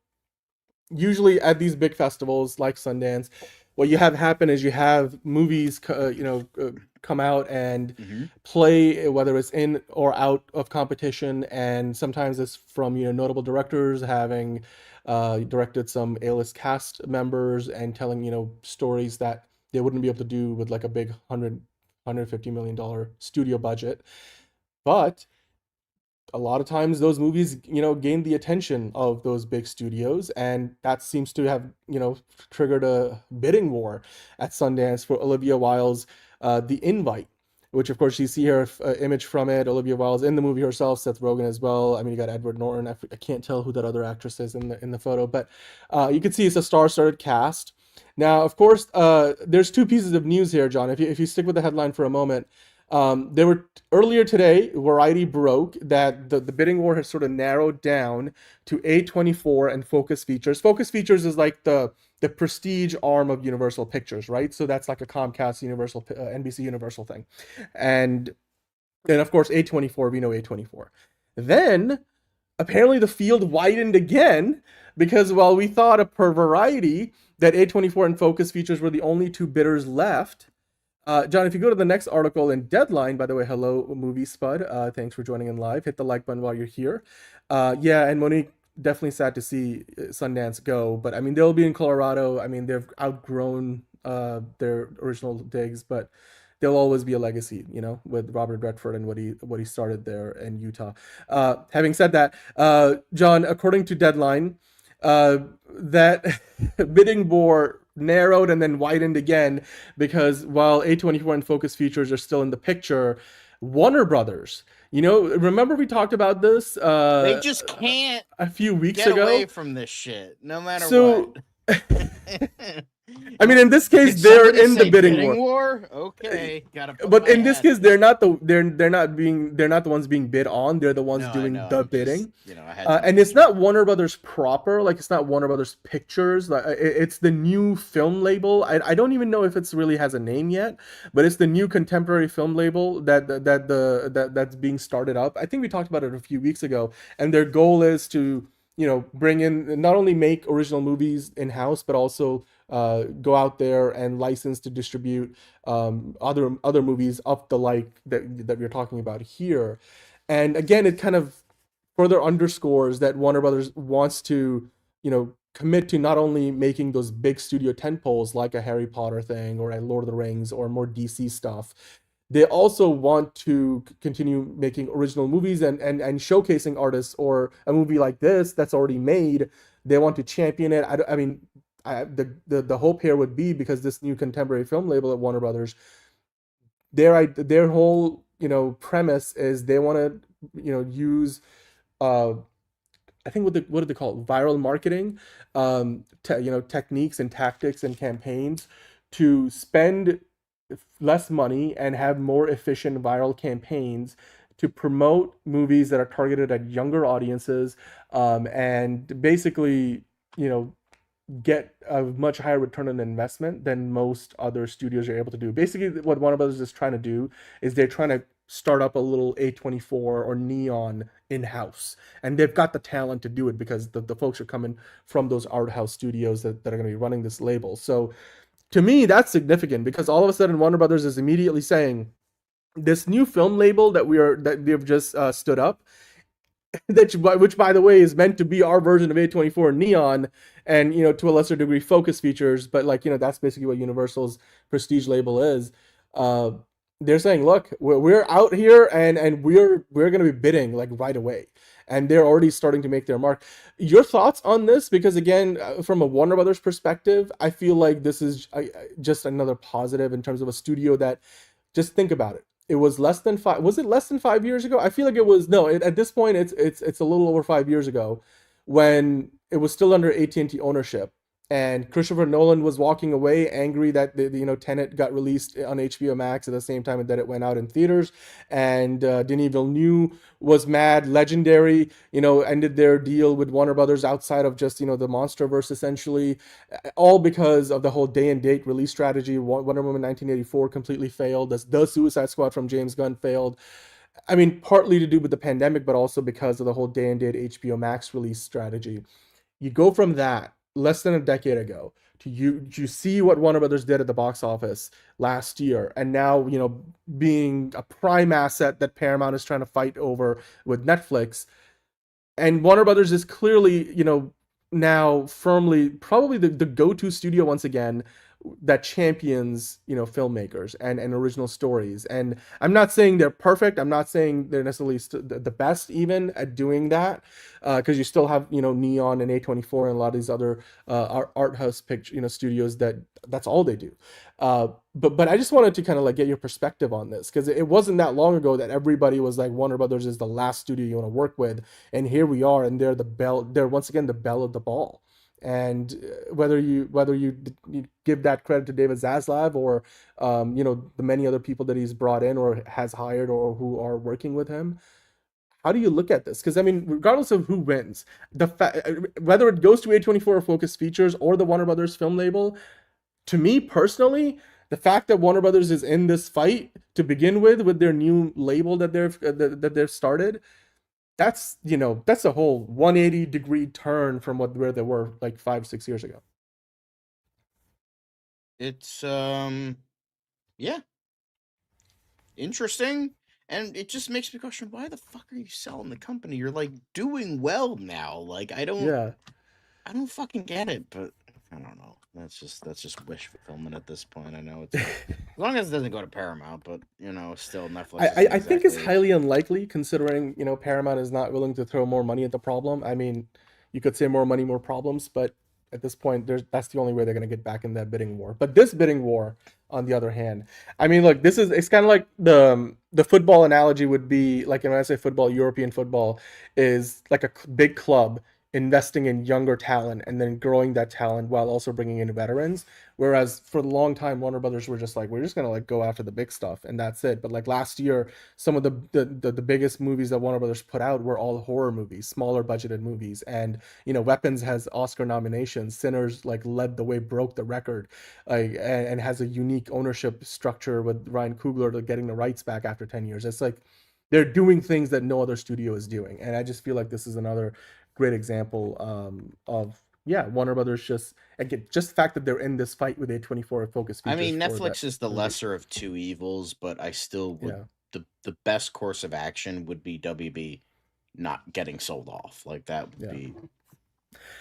usually at these big festivals like Sundance, what you have happen is you have movies come out and play, whether it's in or out of competition, and sometimes it's from notable directors having directed some A-list cast members and telling stories that they wouldn't be able to do with like a big $150 million studio budget. But a lot of times those movies, gain the attention of those big studios, and that seems to have, triggered a bidding war at Sundance for Olivia Wilde's The Invite, which of course you see her image from it. Olivia Wilde's in the movie herself, Seth Rogen as well. I mean, you got Edward Norton. I can't tell who that other actress is in the photo, but you can see it's a star-studded cast. Now, of course, there's two pieces of news here, John. If you stick with the headline for a moment. There were earlier today, Variety broke that the bidding war has sort of narrowed down to A24 and Focus Features. Focus Features is like the prestige arm of Universal Pictures, right? So that's like a Comcast Universal, NBC Universal thing. And of course, A24, we know A24. Then apparently the field widened again, because while we thought per Variety that A24 and Focus Features were the only two bidders left, John, if you go to the next article in Deadline, by the way, hello, Movie Spud. Thanks for joining in live. Hit the like button while you're here. Yeah, and Monique, definitely sad to see Sundance go, but I mean, they'll be in Colorado. I mean, they've outgrown their original digs, but they'll always be a legacy, with Robert Redford and what he started there in Utah. Having said that, John, according to Deadline, that bidding war narrowed and then widened again, because while A24 and Focus Features are still in the picture, Warner Brothers, remember we talked about this they just can't a few weeks get ago away from this shit no matter what. I mean, in this case, they're in the bidding war. Okay, gotta. But in this case, they're not the ones being bid on. They're the ones doing the bidding. And it's not Warner Brothers proper. Like, it's not Warner Brothers Pictures. Like, it's the new film label. I don't even know if it's really has a name yet, but it's the new contemporary film label that's being started up. I think we talked about it a few weeks ago, and their goal is to bring in, not only make original movies in-house, but also go out there and license to distribute other movies of the like that we're talking about here. And again, it kind of further underscores that Warner Brothers wants to, commit to not only making those big studio tentpoles like a Harry Potter thing or a Lord of the Rings or more DC stuff. They also want to continue making original movies and showcasing artists, or a movie like this that's already made. They want to champion it. I mean, the hope here would be, because this new contemporary film label at Warner Brothers, their whole premise is they want to use I think what do they call it? Viral marketing, techniques and tactics and campaigns to spend less money and have more efficient viral campaigns to promote movies that are targeted at younger audiences, and basically, get a much higher return on investment than most other studios are able to do. Basically, what Warner Brothers is trying to do is they're trying to start up a little A24 or Neon in-house, and they've got the talent to do it because the folks are coming from those art house studios that are going to be running this label. So to me, that's significant, because all of a sudden Warner Brothers is immediately saying this new film label that we have just stood up, which by the way is meant to be our version of A24 Neon, and to a lesser degree Focus Features, but that's basically what Universal's prestige label is. They're saying, look, we're out here and we're going to be bidding right away, and they're already starting to make their mark. Your thoughts on this? Because again, from a Warner Brothers perspective, I feel like this is just another positive in terms of a studio that, just think about it. It was less than 5 years ago? I feel like it was, no, at this point, it's a little over 5 years ago, when it was still under AT&T ownership. And Christopher Nolan was walking away angry that Tenet got released on HBO Max at the same time that it went out in theaters. And Denis Villeneuve was mad. Legendary, ended their deal with Warner Brothers outside of just, the Monsterverse, essentially, all because of the whole day and date release strategy. Wonder Woman 1984 completely failed. The Suicide Squad from James Gunn failed. I mean, partly to do with the pandemic, but also because of the whole day and date HBO Max release strategy. You go from that less than a decade ago to you see what Warner Brothers did at the box office last year, and now being a prime asset that Paramount is trying to fight over with Netflix. And Warner Brothers is clearly now firmly probably the go-to studio once again that champions filmmakers and original stories. And I'm not saying they're perfect, I'm not saying they're necessarily the best even at doing that, because you still have Neon and A24 and a lot of these other art house picture studios that's all they do. But I just wanted to kind of get your perspective on this, because it wasn't that long ago that everybody was like, Warner Brothers is the last studio you want to work with, and here we are, and they're once again the belle of the ball. And whether you give that credit to David Zaslav or the many other people that he's brought in or has hired or who are working with him, how do you look at this? Because I mean, regardless of who wins, whether it goes to A24 or Focus Features or the Warner Brothers film label, to me personally, the fact that Warner Brothers is in this fight to begin with their new label that they've started, that's a whole 180-degree turn from where they were 5-6 years ago. It's interesting, and it just makes me question, why the fuck are you selling the company? You're doing well now. I don't fucking get it, but I don't know. That's just wish fulfillment at this point. I know it's as long as it doesn't go to Paramount, but still Netflix. I think it's highly unlikely, considering Paramount is not willing to throw more money at the problem. I mean, you could say more money, more problems, but at this point, that's the only way they're going to get back in that bidding war. But this bidding war, on the other hand, I mean, look, it's kind of like the football analogy would be when I say football, European football is like a big club investing in younger talent and then growing that talent while also bringing in veterans. Whereas for a long time, Warner Brothers were just we're just gonna go after the big stuff and that's it. But last year, some of the biggest movies that Warner Brothers put out were all horror movies, smaller budgeted movies. And Weapons has Oscar nominations. Sinners led the way, broke the record, and has a unique ownership structure with Ryan Coogler getting the rights back after 10 years. It's they're doing things that no other studio is doing. And I just feel like this is another great example of Warner Brothers just again just the fact that they're in this fight with A24 Focus I Features. mean, for Netflix that is the movie. lesser of two evils, but I still would. The best course of action would be WB not getting sold off. Like that would be.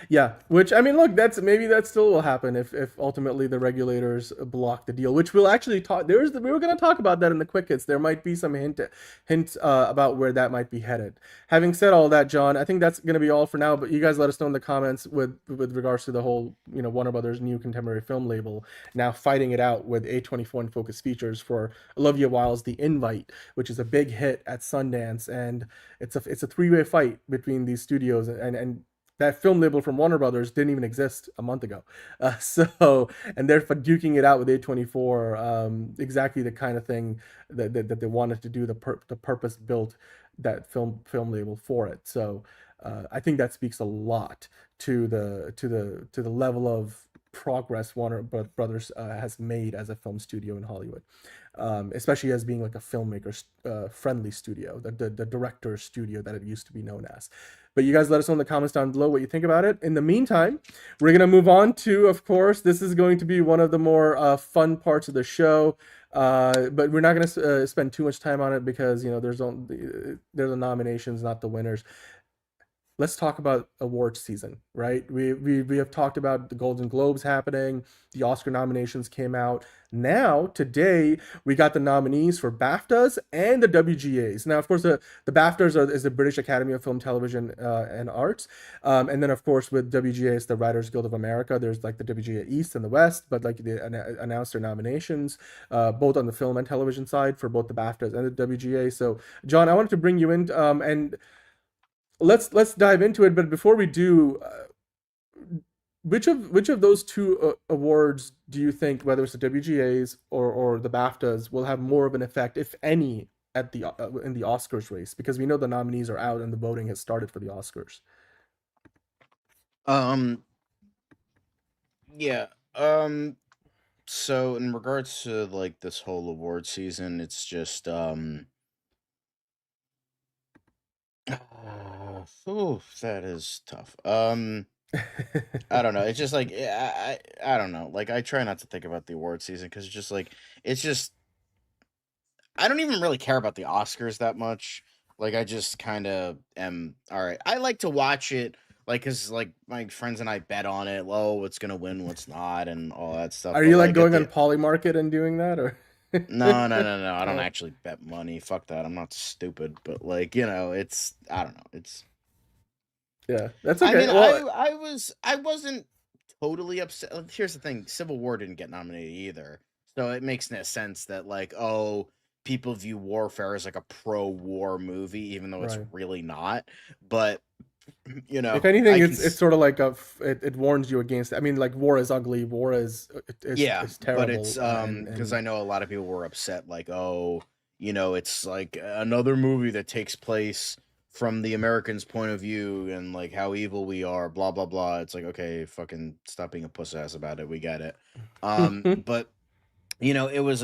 Yeah, which I mean, look, maybe that still will happen if ultimately the regulators block the deal, which we'll actually talk. We were going to talk about that in the quick hits. There might be some hints about where that might be headed. Having said all that, John, I think that's going to be all for now. But you guys let us know in the comments with regards to the whole Warner Brothers new contemporary film label now fighting it out with A24 and Focus Features for Olivia Wilde's The Invite, which is a big hit at Sundance, and it's a 3-way fight between these studios and that film label from Warner Brothers didn't even exist a month ago. And they're duking it out with A24, exactly the kind of thing that they wanted to do, the purpose built that film label for it. So I think that speaks a lot to the level of progress Warner Brothers has made as a film studio in Hollywood, especially as being like a filmmaker friendly studio, the director studio that it used to be known as. But you guys let us know in the comments down below what you think about it. In the meantime, we're going to move on to, of course, this is going to be one of the more fun parts of the show. But we're not going to spend too much time on it because, they're the nominations, not the winners. Let's talk about awards season, right? We have talked about the Golden Globes happening. The Oscar nominations came out. Now, today, we got the nominees for BAFTAs and the WGAs. Now, of course, the BAFTAs is the British Academy of Film, Television, and Arts. And then, of course, with WGA, it's the Writers Guild of America. There's like the WGA East and the West, but like they announced their nominations, both on the film and television side for both the BAFTAs and the WGA. So, John, I wanted to bring you in and let's dive into it. But before we do, which of those two awards do you think, whether it's the WGAs or the BAFTAs, will have more of an effect, if any, at the in the Oscars race? Because we know the nominees are out and the voting has started for the Oscars. Yeah. So in regards to like this whole award season, it's just that is tough. I don't know. It's just like I don't know. Like I try not to think about the award season because it's just I don't even really care about the Oscars that much. Like I just kind of am all right. I like to watch it like because like my friends and I bet on it. Oh, what's gonna win, what's not, and all that stuff. Are you like going on Polymarket and doing that, or? No. I don't actually bet money. Fuck that. I'm not stupid. But like it's I don't know. It's that's okay. I mean, I wasn't totally upset. Here's the thing: Civil War didn't get nominated either, so it makes no sense that like people view Warfare as like a pro-war movie, even though it's really not. But if anything, it's sort of like it warns you against. I mean, like war is ugly. War is terrible. But it's because I know a lot of people were upset, like it's like another movie that takes place from the Americans' point of view and like how evil we are, blah blah blah. It's like, okay, fucking stop being a puss ass about it. We get it. But it was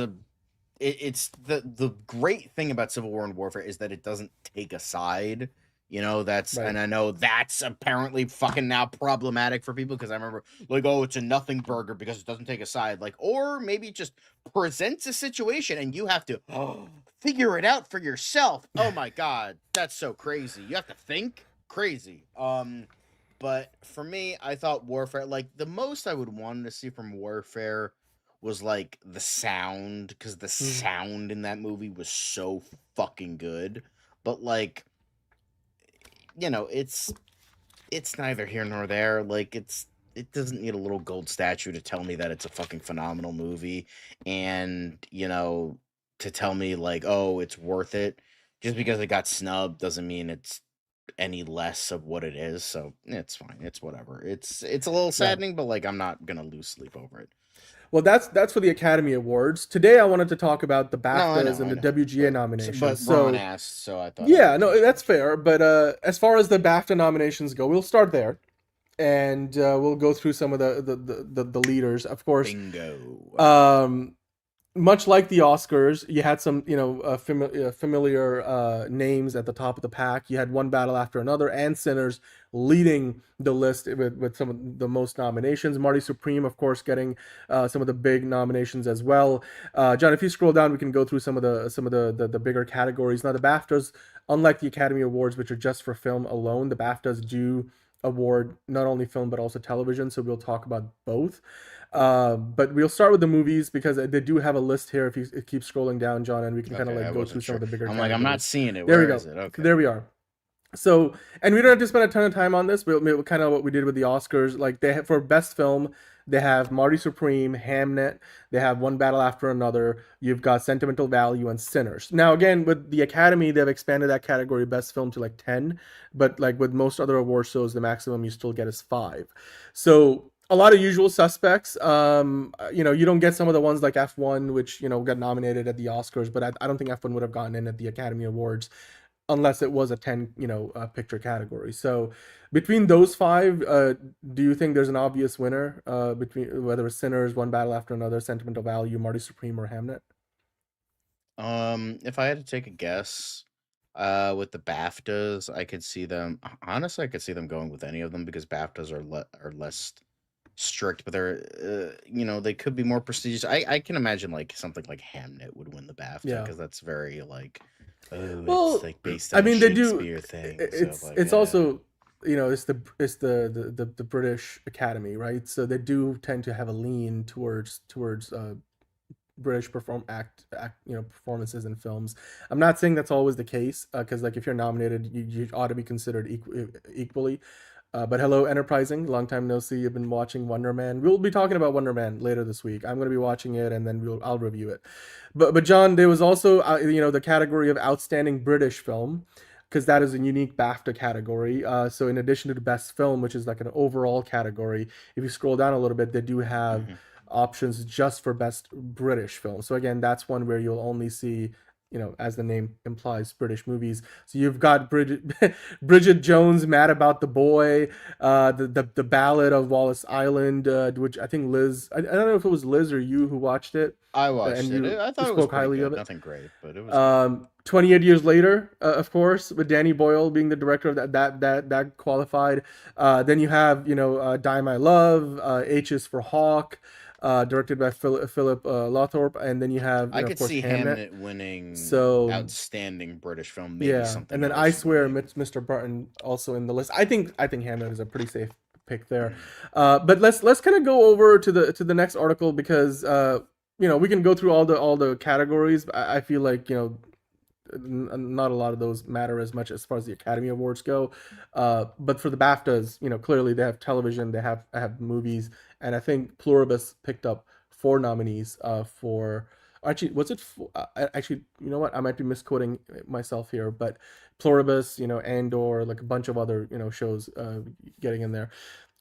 it's the great thing about Civil War and Warfare is that it doesn't take a side. And I know that's apparently fucking now problematic for people because I remember like, oh, it's a nothing burger because it doesn't take a side, like, or maybe it just presents a situation and you have to figure it out for yourself. Oh my god, that's so crazy. You have to think crazy. But for me, I thought Warfare, like the most I would want to see from Warfare was like the sound, because the sound in that movie was so fucking good. But like, it's neither here nor there. Like it doesn't need a little gold statue to tell me that it's a fucking phenomenal movie, and to tell me like, oh, it's worth it. Just because it got snubbed doesn't mean it's any less of what it is. So it's fine. It's whatever. It's a little saddening, but like I'm not gonna lose sleep over it. Well, that's for the Academy Awards. Today, I wanted to talk about the BAFTAs and the WGA nominations. But Ron asked, so I thought. Yeah, no, that's fair. But as far as the BAFTA nominations go, we'll start there, and we'll go through some of the leaders. Of course, bingo. much like the Oscars, you had some, familiar names at the top of the pack. You had One Battle After Another and Sinners leading the list with some of the most nominations. Marty Supreme, of course, getting some of the big nominations as well. John, if you scroll down, we can go through some of the bigger categories. Now, the BAFTAs, unlike the Academy Awards, which are just for film alone, the BAFTAs do award not only film but also television, so we'll talk about both. But we'll start with the movies because they do have a list here. If you keep scrolling down, John, and we can kind of like go through some of the bigger. I'm like, I'm not seeing it. There we Where go. is it? Okay. There we are. So, and we don't have to spend a ton of time on this. We'll kind of what we did with the Oscars. Like they have, for best film, they have Marty Supreme, Hamnet. They have One Battle After Another. You've got Sentimental Value and Sinners. Now, again, with the Academy, they've expanded that category best film to like 10. But like with most other award shows, the maximum you still get is 5. So a lot of usual suspects. You don't get some of the ones like F1, which, got nominated at the Oscars, but I don't think F1 would have gotten in at the Academy Awards unless it was a 10, picture category. So between those 5, do you think there's an obvious winner between whether it's Sinners, One Battle After Another, Sentimental Value, Marty Supreme, or Hamnet? If I had to take a guess, with the BAFTAs, I could see them. Honestly, I could see them going with any of them because BAFTAs are less strict, but they're they could be more prestigious. I can imagine like something like Hamnet would win the BAFTA because that's very like it's like based on they do Shakespeare thing. It's also it's the British Academy, right? So they do tend to have a lean towards British performances in films. I'm not saying that's always the case because like if you're nominated, you ought to be considered equally. But hello, Enterprising. Long time no see. You've been watching Wonder Man. We'll be talking about Wonder Man later this week. I'm going to be watching it, and then I'll review it. But John, there was also the category of Outstanding British Film, because that is a unique BAFTA category. So in addition to the Best Film, which is like an overall category, if you scroll down a little bit, they do have options just for Best British Film. So again, that's one where you'll only see, as the name implies, British movies. So you've got Bridget Jones, Mad About the Boy, the Ballad of Wallace Island, which I think Liz, I don't know if it was Liz or you who watched it. I watched it. I thought it was highly of it. Nothing great, but it was. 28 Years Later, of course, with Danny Boyle being the director of that qualified. Then you have Die My Love, H is for Hawk. Directed by Philip Lawthorpe, and then you have I could of course, see Hamnet winning Outstanding British Film. Maybe something and then I Swear, Mr. Barton also in the list. I think Hamnet is a pretty safe pick there. But let's kind of go over to the next article because we can go through all the categories. I feel like not a lot of those matter as much as far as the Academy Awards go. But for the BAFTAs, clearly they have television, they have movies, and I think Pluribus picked up 4 nominees for. Actually, was it? Actually, you know what? I might be misquoting myself here, but Pluribus, Andor, like a bunch of other shows getting in there.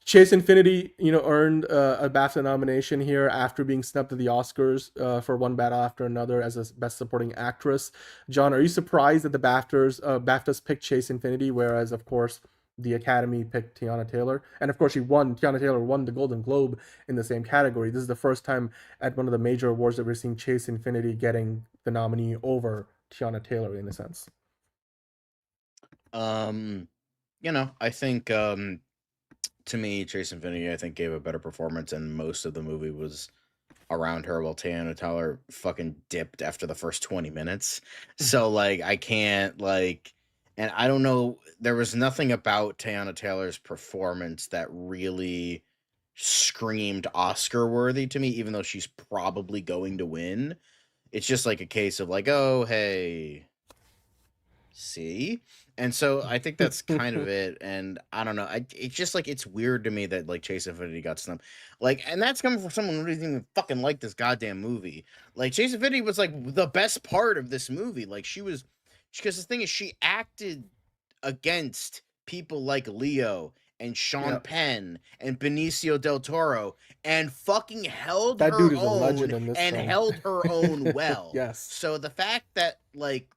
Chase Infinity, earned a BAFTA nomination here after being snubbed at the Oscars for One Battle After Another as a Best Supporting Actress. John, are you surprised that the BAFTAs picked Chase Infinity, whereas, of course, the Academy picked Tiana Taylor? And, of course, Tiana Taylor won the Golden Globe in the same category. This is the first time at one of the major awards that we're seeing Chase Infinity getting the nominee over Tiana Taylor, in a sense. I think... to me, Chase Infinity, I think, gave a better performance, and most of the movie was around her, while Tiana Taylor fucking dipped after the first 20 minutes. So, like, I can't, like... And I don't know, there was nothing about Tiana Taylor's performance that really screamed Oscar-worthy to me, even though she's probably going to win. It's just, like, a case of, like, oh, hey... See? And so I think that's kind of it. And I don't know. It's just like, it's weird to me that like Chase Infinity got snubbed. Like, and that's coming from someone who doesn't even fucking like this goddamn movie. Like, Chase Infinity was like the best part of this movie. Like, because the thing is, she acted against people like Leo and Sean Penn and Benicio del Toro and fucking held that her dude is own a legend in this and film. held her own well. Yes. So the fact that like...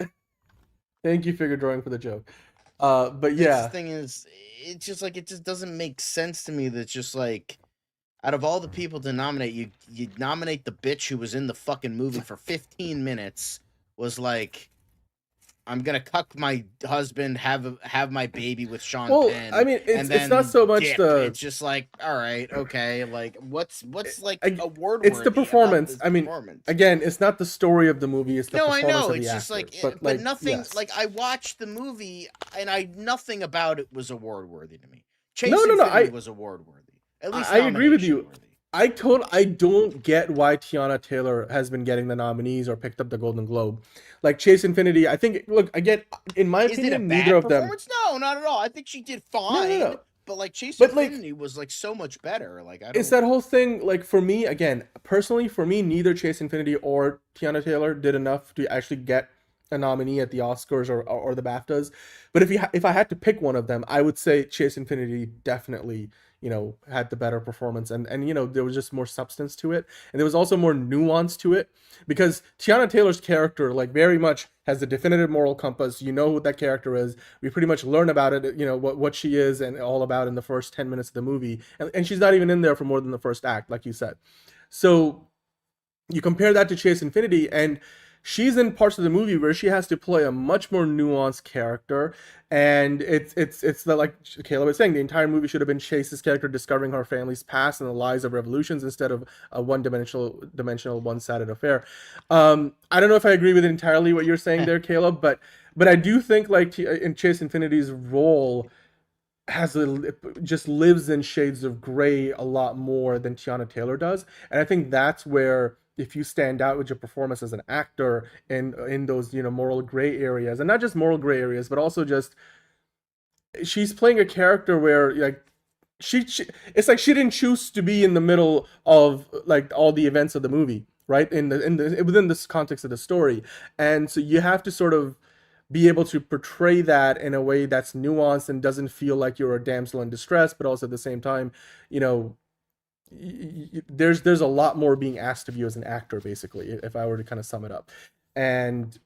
Thank you, Figure Drawing, for the joke. But yeah, the thing is, it's just like, it just doesn't make sense to me that just like, out of all the people to nominate, you nominate the bitch who was in the fucking movie for 15 minutes, was like, I'm gonna cuck my husband, have my baby with Sean Penn. I mean, it's not so much It's just like, all right, okay, like what's like award it's the performance. I mean, performance? again, it's not the story of the movie. It's the performance I know. of the It's just actors. like, but nothing. Yes. Like I watched the movie, and nothing about it was award worthy to me. No, Infinity was award worthy. At least I agree with you. Worthy. I don't get why Tiana Taylor has been getting the nominees or picked up the Golden Globe. Like Chase Infinity, I think. Look, again, in my opinion, neither of them. No, not at all. I think she did fine. No. But like Chase Infinity was like so much better. Like I don't... It's that whole thing. Like for me, again, personally, for me, neither Chase Infinity or Tiana Taylor did enough to actually get a nominee at the Oscars or the BAFTAs. But if I had to pick one of them, I would say Chase Infinity definitely, had the better performance, and there was just more substance to it, and there was also more nuance to it, because Tiana Taylor's character like very much has a definitive moral compass. You know who that character is. We pretty much learn about it, what she is and all about in the first 10 minutes of the movie, and she's not even in there for more than the first act, like you said. So you compare that to Chase Infinity, and she's in parts of the movie where she has to play a much more nuanced character, and it's the, like Caleb was saying, the entire movie should have been Chase's character discovering her family's past and the lies of revolutions instead of a one-dimensional, one-sided affair. I don't know if I agree with entirely what you're saying there, Caleb, but I do think like in Chase Infinity's role just lives in shades of gray a lot more than Tiana Taylor does, and I think that's where, if you stand out with your performance as an actor in those moral gray areas, and not just moral gray areas, but also just she's playing a character where like she it's like she didn't choose to be in the middle of like all the events of the movie, right? Within this context of the story, and so you have to sort of be able to portray that in a way that's nuanced and doesn't feel like you're a damsel in distress, but also at the same time, there's a lot more being asked of you as an actor, basically, if I were to kind of sum it up. And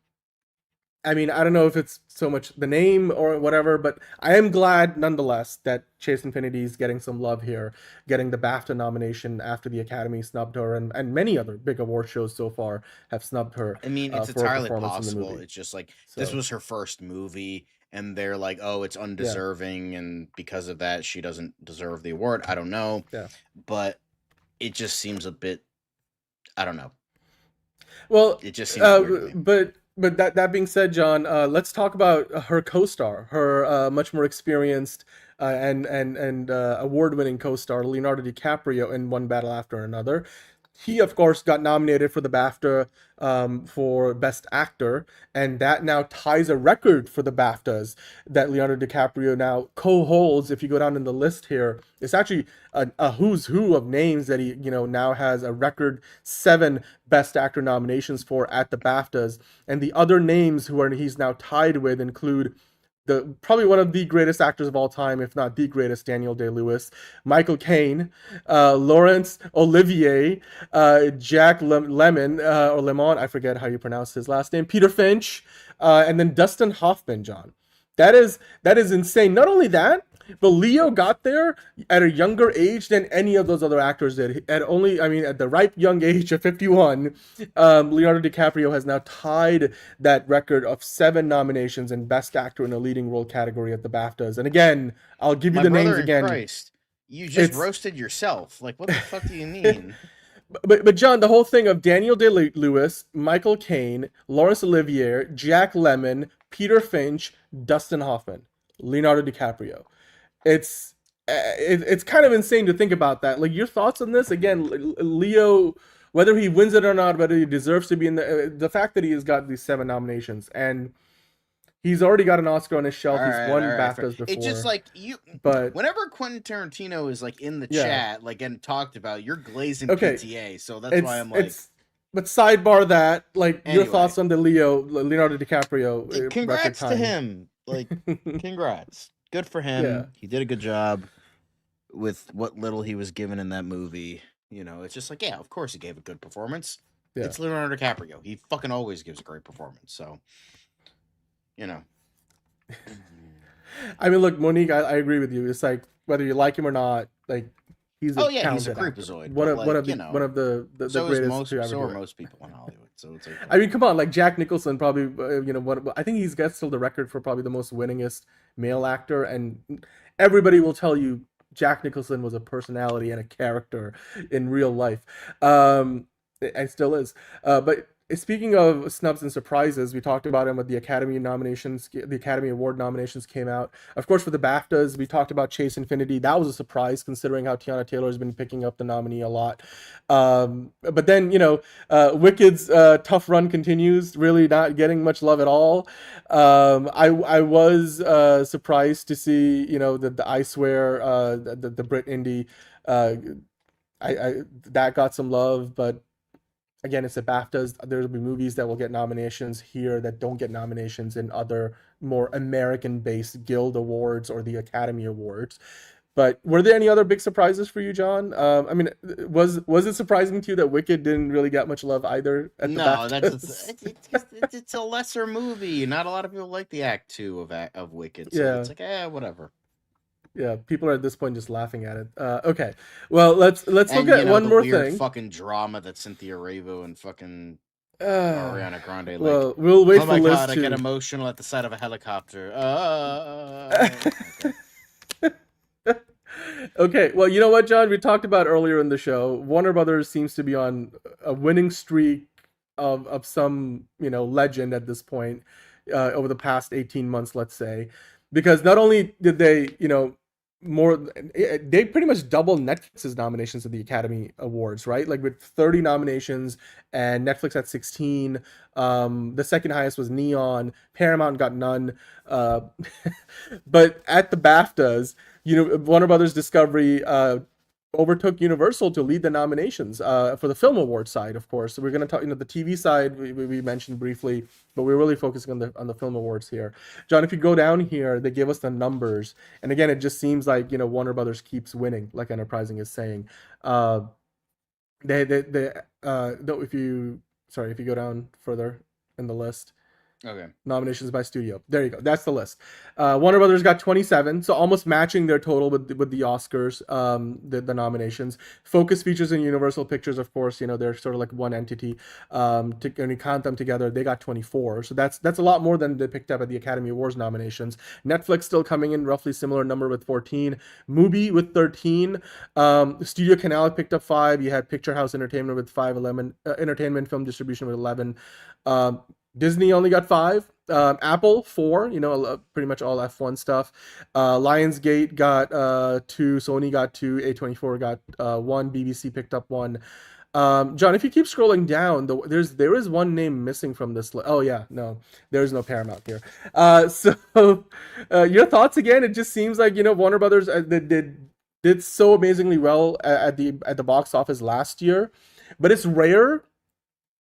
I mean, I don't know if it's so much the name or whatever, but I am glad nonetheless that Chase Infinity is getting some love here, getting the BAFTA nomination after the Academy snubbed her, and many other big award shows so far have snubbed her. I mean, it's entirely possible. It's just like, this was her first movie, and they're like, oh, it's undeserving, and because of that, she doesn't deserve the award. I don't know. Yeah. But it just seems a bit, I don't know. Well, it just seems weird. But that being said, John, let's talk about her co-star, her much more experienced and award-winning co-star, Leonardo DiCaprio, in One Battle After Another. He, of course, got nominated for the BAFTA for Best Actor, and that now ties a record for the BAFTAs that Leonardo DiCaprio now co-holds. If you go down in the list here, it's actually a who's who of names that he now has a record 7 Best Actor nominations for at the BAFTAs, and the other names he's now tied with include probably one of the greatest actors of all time, if not the greatest, Daniel Day-Lewis, Michael Caine, Laurence Olivier, Jack Lemmon, I forget how you pronounce his last name, Peter Finch, and then Dustin Hoffman, John. That is insane. Not only that, but Leo got there at a younger age than any of those other actors did. At the ripe young age of 51, Leonardo DiCaprio has now tied that record of 7 nominations in Best Actor in a Leading Role category at the BAFTAs. And again, I'll give you the names again. Christ, you just roasted yourself. Like, what the fuck do you mean? But John, the whole thing of Daniel Day-Lewis, Michael Caine, Laurence Olivier, Jack Lemmon, Peter Finch, Dustin Hoffman, Leonardo DiCaprio. It's kind of insane to think about that. Like, your thoughts on this? Again, Leo, whether he wins it or not, whether he deserves to be in the fact that he has got these 7 nominations, and he's already got an Oscar on his shelf. He's won BAFTAs before. It's just like but whenever Quentin Tarantino is like in the chat, like getting talked about, you're glazing PTA. So that's why I'm like. But sidebar that, like, anyway, your thoughts on the Leonardo DiCaprio. Congrats to him. Like, congrats. Good for him. Yeah. He did a good job with what little he was given in that movie. It's just like, yeah, of course he gave a good performance. Yeah. It's Leonardo DiCaprio. He fucking always gives a great performance. So, I mean, look, Monique, I agree with you. It's like, whether you like him or not, like, He's a he's a talented actor. creepazoid. One but, of like, one of the you know, one of the so greatest most, to ever so do are it. most people in Hollywood. So it's like, I mean, come on, like Jack Nicholson probably, I think he's got still the record for probably the most winningest male actor, and everybody will tell you Jack Nicholson was a personality and a character in real life, and still is. But speaking of snubs and surprises, we talked about him with the Academy nominations. The Academy Award nominations came out. Of course, for the BAFTAs, we talked about Chase Infinity. That was a surprise considering how Tiana Taylor has been picking up the nominee a lot. But then, Wicked's tough run continues, really not getting much love at all. I was surprised to see, the I Swear, the Brit indie, that got some love, but again, it's the BAFTAs. There'll be movies that will get nominations here that don't get nominations in other more American-based Guild Awards or the Academy Awards. But were there any other big surprises for you, John? I mean, was it surprising to you that Wicked didn't really get much love either at the BAFTAs? It's a lesser movie. Not a lot of people like the Act 2 of Wicked, so it's like, whatever. Yeah, people are at this point just laughing at it. Okay, well, let's look at one more thing. Fucking drama that Cynthia Erivo and fucking Ariana Grande. Like, well, we'll wait oh for my Liz god, I to... get emotional at the sight of a helicopter. Okay. Okay, well, you know what, John? We talked about earlier in the show. Warner Brothers seems to be on a winning streak of some, legend at this point over the past 18 months, let's say. Because not only did they, they pretty much doubled Netflix's nominations at the Academy Awards, right? Like with 30 nominations and Netflix at 16. The second highest was Neon. Paramount got none. But at the BAFTAs, Warner Brothers Discovery overtook Universal to lead the nominations for the Film Award side, of course. So we're going to talk, the TV side we mentioned briefly, but we're really focusing on the Film Awards here. John, if you go down here, they give us the numbers, and again, it just seems like Warner Brothers keeps winning, like Enterprising is saying. If you go down further in the list. Okay. Nominations by studio. There you go. That's the list. Warner Brothers got 27, so almost matching their total with the Oscars, the nominations. Focus Features and Universal Pictures, of course, they're sort of like one entity. When you count them together, they got 24. So that's a lot more than they picked up at the Academy Awards nominations. Netflix still coming in roughly similar number with 14. Mubi with 13. Studio Canal picked up 5. You had Picture House Entertainment with 5. 11. Entertainment Film Distribution with 11. Disney only got 5. Apple 4. Pretty much all F1 stuff. Lionsgate got 2. Sony got 2. A24 got 1. BBC picked up 1. John, if you keep scrolling down, there is one name missing from this list. Oh yeah, no, there's no Paramount here. So your thoughts again? It just seems like Warner Brothers did so amazingly well at the box office last year, but it's rare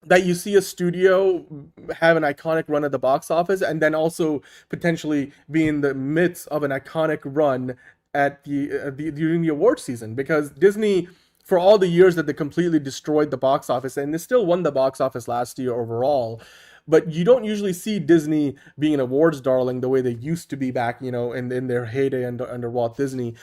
that you see a studio have an iconic run at the box office and then also potentially be in the midst of an iconic run at during the award season, because Disney, for all the years that they completely destroyed the box office, and they still won the box office last year overall, but you don't usually see Disney being an awards darling the way they used to be back, in their heyday under Walt Disney.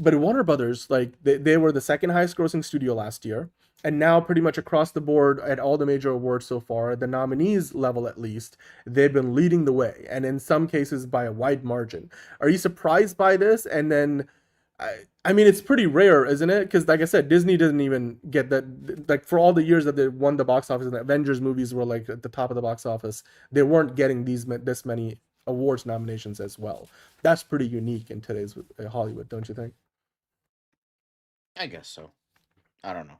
But Warner Brothers, like they were the second highest grossing studio last year. And now pretty much across the board at all the major awards so far, the nominees level at least, they've been leading the way, and in some cases by a wide margin. Are you surprised by this? And then, I mean, it's pretty rare, isn't it? Because like I said, Disney doesn't even get that. Like for all the years that they won the box office and the Avengers movies were like at the top of the box office, they weren't getting this many awards nominations as well. That's pretty unique in today's Hollywood, don't you think? I guess so. I don't know.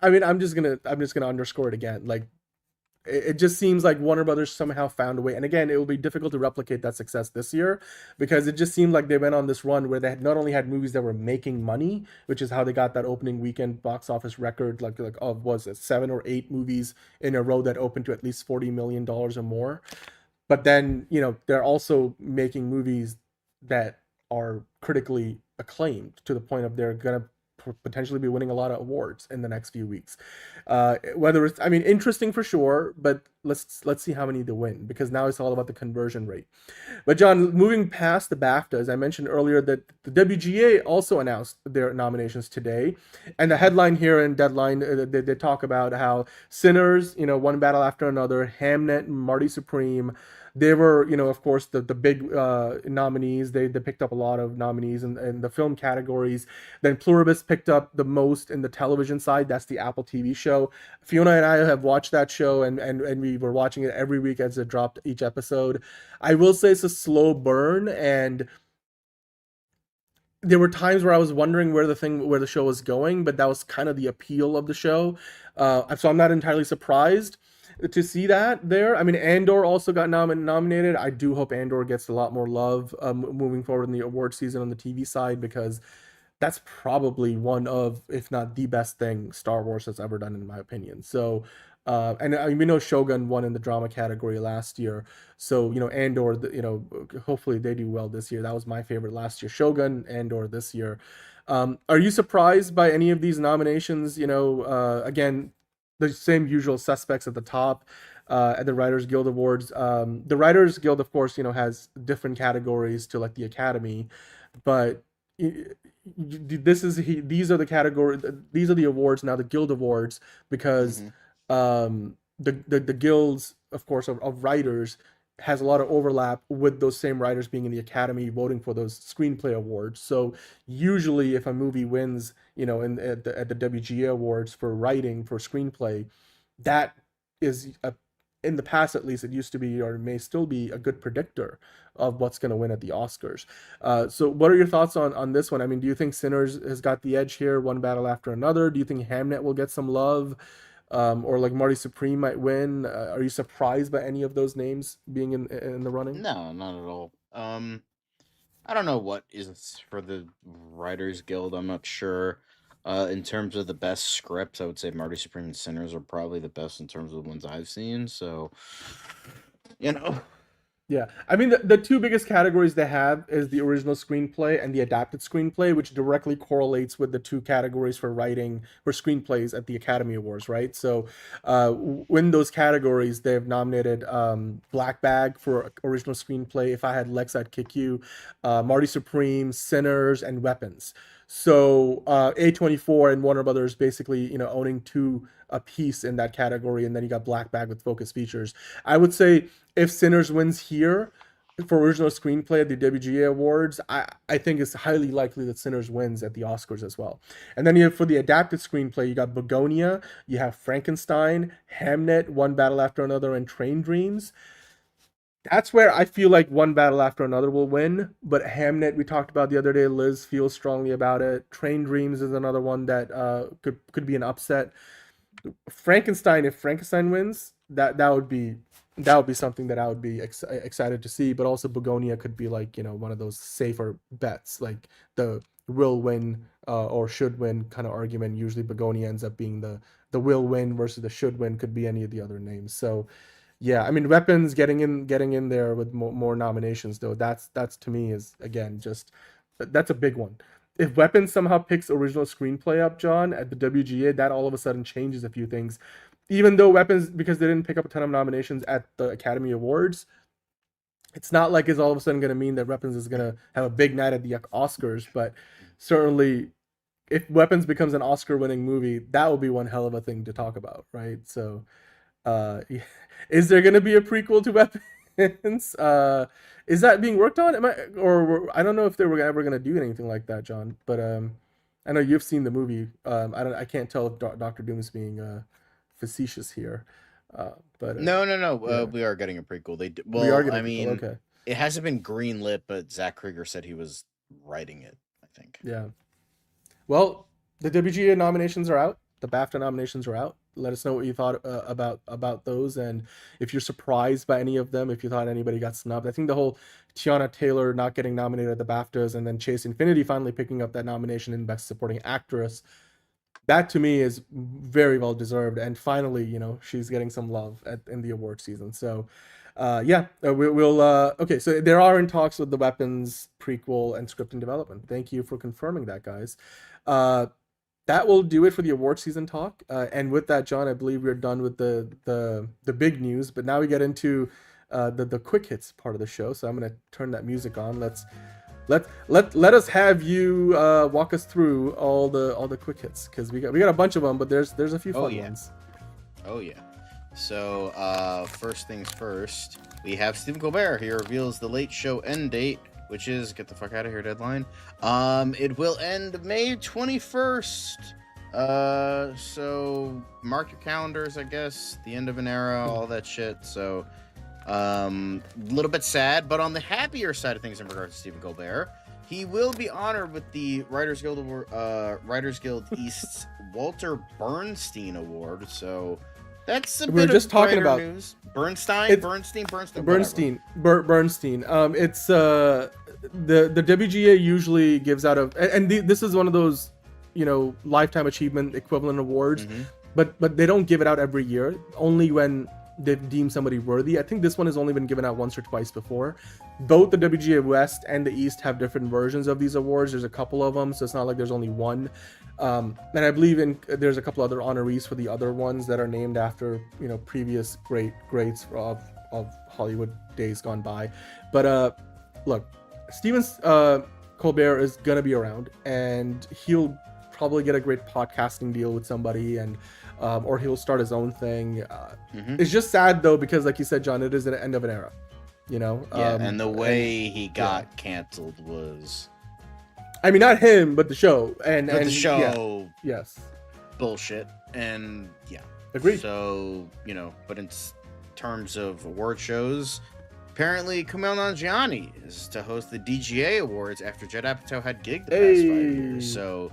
I mean, I'm just gonna underscore it again. Like, it just seems like Warner Brothers somehow found a way. And again, it will be difficult to replicate that success this year, because it just seemed like they went on this run where they had not only had movies that were making money, which is how they got that opening weekend box office record, was it 7 or 8 movies in a row that opened to at least $40 million or more. But then, they're also making movies that are critically acclaimed to the point of they're gonna potentially be winning a lot of awards in the next few weeks. Whether it's, I mean, interesting for sure, but let's see how many to win, because now it's all about the conversion rate. But John, moving past the BAFTAs, I mentioned earlier that the WGA also announced their nominations today, and the headline here in Deadline, they talk about how Sinners, One Battle After Another, Hamnet, Marty Supreme, they were, of course, the big nominees. They picked up a lot of nominees in the film categories. Then Pluribus picked up the most in the television side. That's the Apple TV show. Fiona and I have watched that show, and we were watching it every week as it dropped each episode. I will say it's a slow burn, and there were times where I was wondering where the show was going, but that was kind of the appeal of the show. So I'm not entirely surprised to see that there. I mean, Andor also got nominated. I do hope Andor gets a lot more love moving forward in the award season on the TV side, because that's probably one of, if not the best thing Star Wars has ever done, in my opinion. So, and we know Shogun won in the drama category last year. So, Andor, hopefully they do well this year. That was my favorite last year. Shogun, Andor this year. Are you surprised by any of these nominations? Again, the same usual suspects at the top at the Writers Guild Awards. The Writers Guild, of course, has different categories to like the Academy, but these are the category. These are the awards now, the Guild Awards, because the guilds, of course, of writers has a lot of overlap with those same writers being in the Academy voting for those screenplay awards. So usually if a movie wins, at the WGA awards for writing, for screenplay, that is in the past, at least, it used to be, or may still be, a good predictor of what's going to win at the Oscars. So what are your thoughts on this one? I mean, do you think Sinners has got the edge here, One Battle After Another? Do you think Hamnet will get some love? Or like Marty Supreme might win? Are you surprised by any of those names being in the running? No, not at all. I don't know what is for the Writers Guild. I'm not sure. In terms of the best scripts, I would say Marty Supreme and Sinners are probably the best in terms of the ones I've seen. So, Yeah, I mean, the two biggest categories they have is the original screenplay and the adapted screenplay, which directly correlates with the two categories for writing, for screenplays at the Academy Awards, right? So in those categories, they've nominated Black Bag for original screenplay, If I Had Lex, I'd Kick You, Marty Supreme, Sinners, and Weapons. So A24 and Warner Brothers basically, owning two a piece in that category, and then you got Black Bag with Focus Features. I would say if Sinners wins here for original screenplay at the WGA Awards, I think it's highly likely that Sinners wins at the Oscars as well. And then for the adapted screenplay, you got Begonia, you have Frankenstein, Hamnet, One Battle After Another, and Train Dreams. That's where I feel like One Battle After Another will win, but Hamnet, we talked about the other day, Liz feels strongly about it. Train Dreams is another one that could be an upset. Frankenstein, if Frankenstein wins, that would be something that I would be excited to see. But also Begonia could be like, one of those safer bets, like the will win or should win kind of argument. Usually Begonia ends up being the will win versus the should win, could be any of the other names. So yeah, I mean, Weapons getting in there with more nominations, though, that's to me is, again, that's a big one. If Weapons somehow picks original screenplay up, John, at the WGA, that all of a sudden changes a few things. Even though Weapons, because they didn't pick up a ton of nominations at the Academy Awards, it's not like it's all of a sudden going to mean that Weapons is going to have a big night at the Oscars. But certainly, if Weapons becomes an Oscar-winning movie, that will be one hell of a thing to talk about, right? So, is there going to be a prequel to Weapons? Is that being worked on? I don't know if they were ever going to do anything like that, John. But I know you've seen the movie. I can't tell if Dr. Doom is being facetious here. But No. yeah. We are getting a prequel. We are getting a prequel, okay. It hasn't been greenlit, but Zach Krieger said he was writing it, I think. Yeah. Well, the WGA nominations are out. The BAFTA nominations are out. Let us know what you thought about those, and if you're surprised by any of them, if you thought anybody got snubbed. I think the whole Tiana Taylor not getting nominated at the BAFTAs, and then Chase Infinity finally picking up that nomination in Best Supporting Actress, that to me is very well deserved. And finally, she's getting some love in the award season. So we'll okay, so there are in talks with the Weapons prequel and script and development. Thank you for confirming that, guys. that will do it for the award season talk. And with that, John, I believe we're done with the big news. But now we get into the quick hits part of the show. So I'm gonna turn that music on. Let us have you walk us through all the quick hits, because we got a bunch of them, but there's a few fun ones. Oh yeah. So first things first, we have Stephen Colbert. He reveals the Late Show end date, which is get the fuck out of here deadline. It will end May 21st. So mark your calendars, I guess. The end of an era, all that shit. So a little bit sad, but on the happier side of things in regards to Stephen Colbert, he will be honored with the Writers Guild East's Walter Bernstein Award. So that's a bit just of talking about news. Bernstein. Bernstein. It's the WGA usually gives out this is one of those, lifetime achievement equivalent awards, but they don't give it out every year. Only when they've deemed somebody worthy. I think this one has only been given out once or twice before. Both the WGA West and the East have different versions of these awards. There's a couple of them, so it's not like there's only one. And I believe there's a couple other honorees for the other ones that are named after previous greats of Hollywood days gone by. But look, Stephen Colbert is gonna be around, and he'll probably get a great podcasting deal with somebody, and or he'll start his own thing. It's just sad though, because like you said, John, it is the end of an era. And the way he got canceled was, I mean, not him, but the show. And the show, yes, bullshit. And agreed. So but in terms of award shows, apparently Kumail Nanjiani is to host the DGA Awards after Judd Apatow had gigged the past 5 years. So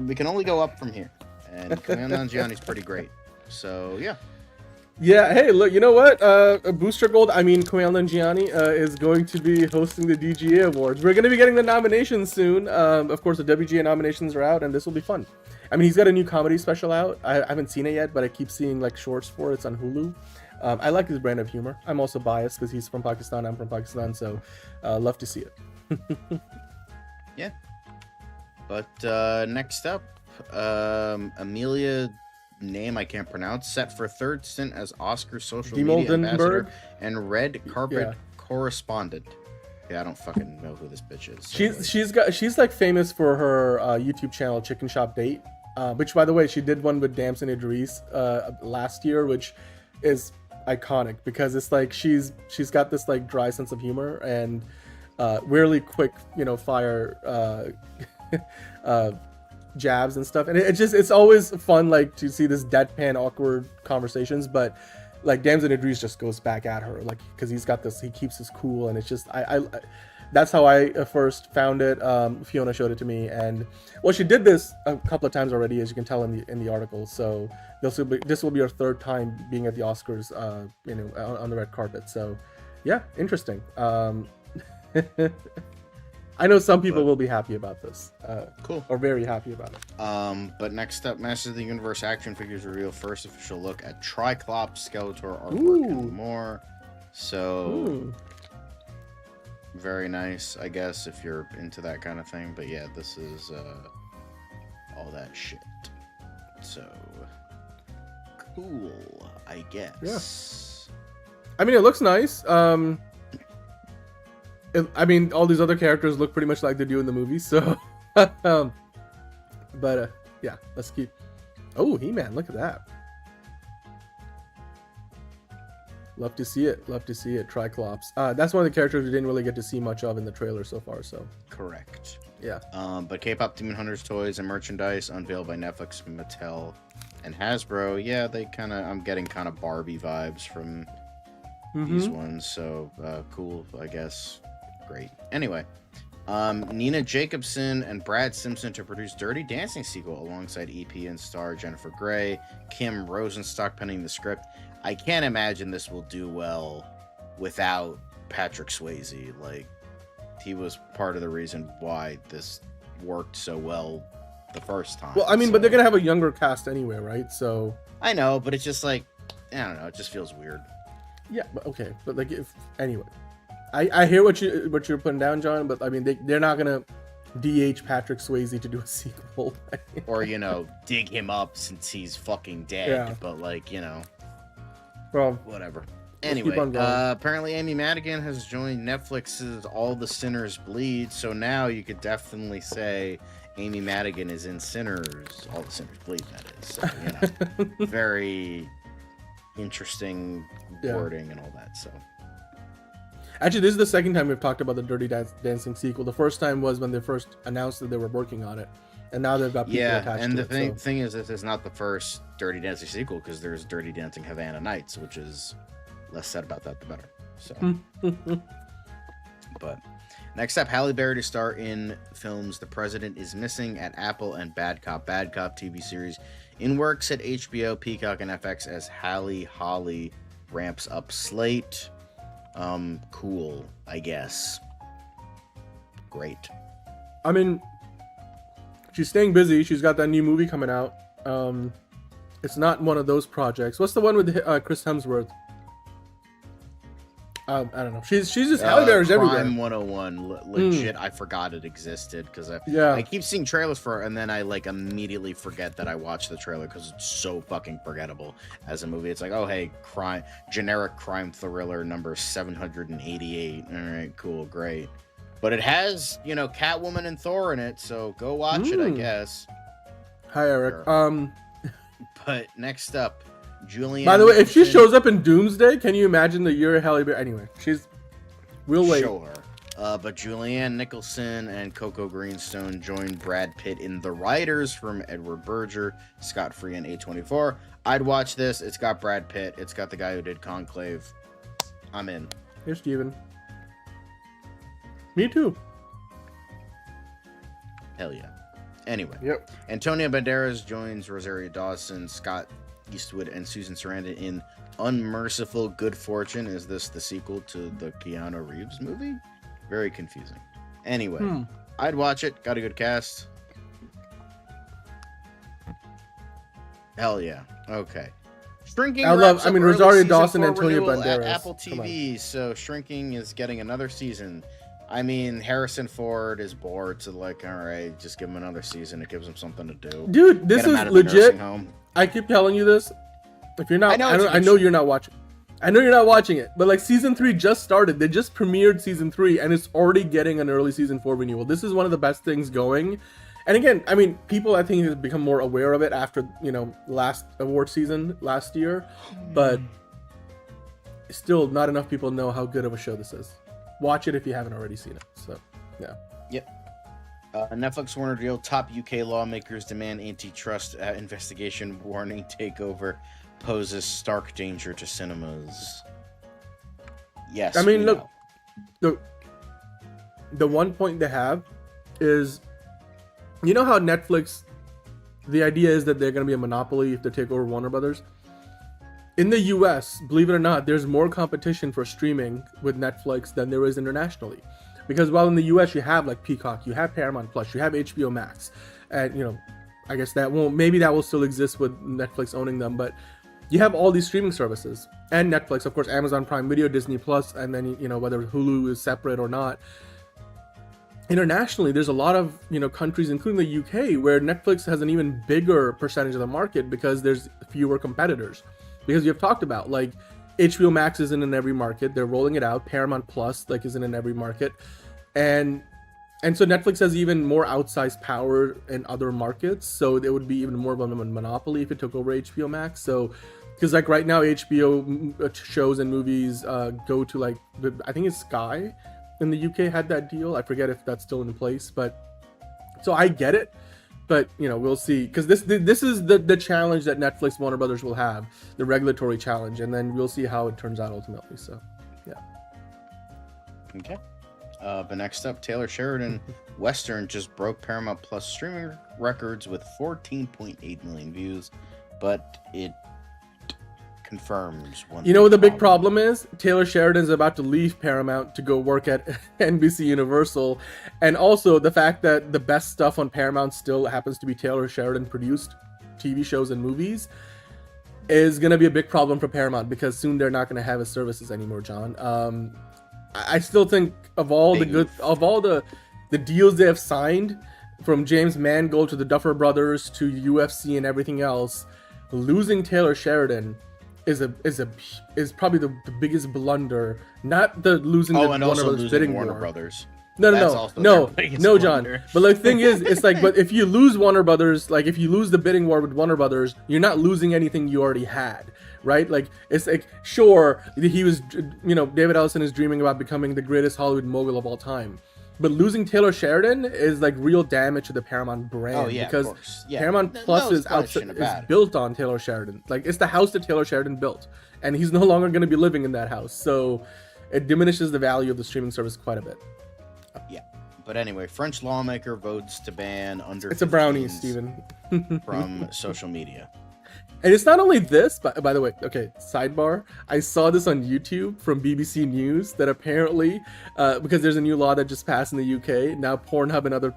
we can only go up from here. And Kumail Nanjiani's pretty great. So yeah. Hey, look, you know what? Booster Gold. I mean, Kumail Nanjiani is going to be hosting the DGA Awards. We're going to be getting the nominations soon. Of course, the WGA nominations are out, and this will be fun. I mean, he's got a new comedy special out. I haven't seen it yet, but I keep seeing like shorts for it. It's on Hulu. I like his brand of humor. I'm also biased because he's from Pakistan. I'm from Pakistan, so love to see it. Yeah. But next up, Amelia, name I can't pronounce, set for third stint as Oscar social media ambassador and red carpet correspondent. Yeah, I don't fucking know who this bitch is. So she's like famous for her YouTube channel Chicken Shop Date, which by the way she did one with Damson Idris last year, which is iconic because it's like she's got this like dry sense of humor and really quick fire jabs and stuff, and it's always fun like to see this deadpan awkward conversations, but like Damson Idris just goes back at her like because he keeps his cool, and it's just I that's how I first found it. Fiona showed it to me, and she did this a couple of times already, as you can tell in the article. So this will be her third time being at the Oscars on the red carpet. So yeah, interesting. I know some people will be happy about this. Cool. Or very happy about it. But next up, Masters of the Universe action figures reveal first official look at Triclops, Skeletor artwork, and more. So, very nice, I guess, if you're into that kind of thing. But yeah, this is all that shit. So, cool, I guess. Yeah. I mean, it looks nice. I mean, all these other characters look pretty much like they do in the movie, so. But yeah, let's keep. Oh, He-Man! Look at that. Love to see it. Triclops. That's one of the characters we didn't really get to see much of in the trailer so far. So. Correct. Yeah. But K-pop Demon Hunters toys and merchandise unveiled by Netflix, Mattel, and Hasbro. Yeah, I'm getting kind of Barbie vibes from these ones. So cool, I guess. Great. Anyway, Nina Jacobson and Brad Simpson to produce Dirty Dancing sequel alongside EP and star Jennifer Grey, Kim Rosenstock penning the script. I can't imagine this will do well without Patrick Swayze. Like, he was part of the reason why this worked so well the first time. Well, I mean, but they're gonna have a younger cast anyway, right? So I know, but it's just like, I don't know, it just feels weird. Yeah, but okay, but like anyway. I hear what you're putting down, John, but I mean they're not gonna DH Patrick Swayze to do a sequel. Or, you know, dig him up since he's fucking dead. Yeah. But, like, you know, Well, whatever. keep Anyway, on going. apparently Amy Madigan has joined Netflix's All the Sinners Bleed. So now you could definitely say Amy Madigan is in Sinners. All the Sinners Bleed, that is. So, you know, very interesting wording and all that. So. Actually, this is the second time we've talked about the Dirty Dancing sequel. The first time was when they first announced that they were working on it, and now they've got people attached and to the it. thing is, this is not the first Dirty Dancing sequel because there's Dirty Dancing Havana Nights, which is less said about that, the better. So, but next up, Halle Berry to star in films The President is Missing at Apple and Bad Cop TV series in works at HBO, Peacock, and FX as Holly ramps up slate. Cool, I guess. Great. I mean, she's staying busy. She's got that new movie coming out. It's not one of those projects. What's the one with Chris Hemsworth? I don't know. She's just Halle Berry's everywhere. Crime 101, legit. I forgot it existed because I keep seeing trailers for it, and then I like immediately forget that I watched the trailer because it's so fucking forgettable as a movie. It's like, oh hey, generic crime thriller number 788. All right, cool, great. But it has, you know, Catwoman and Thor in it, so go watch it, I guess. Hi, Eric. Sure. But next up, Julianne. By the way, if she shows up in Doomsday, can you imagine the year Halle Berry? Anyway, we'll wait. Show her. But Julianne Nicholson and Coco Greenstone joined Brad Pitt in The Riders from Edward Berger, Scott Free, and A24. I'd watch this. It's got Brad Pitt. It's got the guy who did Conclave. I'm in. Here's Steven. Me too. Hell yeah. Anyway. Yep. Antonio Banderas joins Rosario Dawson, Scott Eastwood, and Susan Sarandon in Unmerciful Good Fortune. Is this the sequel to the Keanu Reeves movie? Very confusing. Anyway, I'd watch it. Got a good cast. Hell yeah. Okay. Shrinking. Rosario Dawson and Antonio Banderas. At Apple TV. So Shrinking is getting another season. I mean, Harrison Ford is bored, so like, all right, just give him another season. It gives him something to do. Dude, this is legit. I keep telling you this. If you're not, I know you're not watching. I know you're not watching it, but like season 3 just started. They just premiered season 3, and it's already getting an early season 4 renewal. This is one of the best things going. And again, I mean, people I think have become more aware of it after, you know, last award season last year, but still not enough people know how good of a show this is. Watch it if you haven't already seen it. So, yeah. Yep. Netflix Warner deal. Top UK lawmakers demand antitrust investigation warning takeover poses stark danger to cinemas. Yes. I mean, look, the one point they have is, you know how Netflix, the idea is that they're going to be a monopoly if they take over Warner Brothers. In the US, believe it or not, there's more competition for streaming with Netflix than there is internationally. Because while in the US you have like Peacock, you have Paramount Plus, you have HBO Max, and you know, I guess that will still exist with Netflix owning them, but you have all these streaming services and Netflix, of course, Amazon Prime Video, Disney Plus, and then, you know, whether Hulu is separate or not. Internationally, there's a lot of, you know, countries, including the UK, where Netflix has an even bigger percentage of the market because there's fewer competitors. Because you've talked about, like, HBO Max isn't in every market. They're rolling it out. Paramount Plus, like, isn't in every market. And so Netflix has even more outsized power in other markets. So it would be even more of a monopoly if it took over HBO Max. So, because, like, right now, HBO shows and movies go to, like, I think it's Sky in the UK had that deal. I forget if that's still in place. But, so I get it. But, you know, we'll see. Because this is the challenge that Netflix Warner Brothers will have, the regulatory challenge. And then we'll see how it turns out ultimately. So, yeah. Okay. But next up, Taylor Sheridan, Western just broke Paramount Plus streaming records with 14.8 million views. But it confirms one. You know what the big problem is? Taylor Sheridan's about to leave Paramount to go work at NBC Universal, and also the fact that the best stuff on Paramount still happens to be Taylor Sheridan produced TV shows and movies is going to be a big problem for Paramount, because soon they're not going to have his services anymore, John. I still think of all the the deals they have signed, from James Mangold to the Duffer Brothers to UFC and everything else, losing Taylor Sheridan is probably the biggest blunder. Not the losing the and Warner also Brothers losing bidding Warner war. Brothers. No, John. But the thing is, it's like, but if you lose Warner Brothers, like if you lose the bidding war with Warner Brothers, you're not losing anything you already had, right? Like it's like, sure, he was, David Ellison is dreaming about becoming the greatest Hollywood mogul of all time. But losing Taylor Sheridan is like real damage to the Paramount brand, because Paramount Plus is built on Taylor Sheridan. Like it's the house that Taylor Sheridan built, and he's no longer going to be living in that house. So it diminishes the value of the streaming service quite a bit. Yeah, but anyway, French lawmaker votes to ban under. It's a brownie, Steven. From social media. And it's not only this, but by the way, okay, sidebar, I saw this on YouTube from BBC News that apparently, because there's a new law that just passed in the UK, now Pornhub and other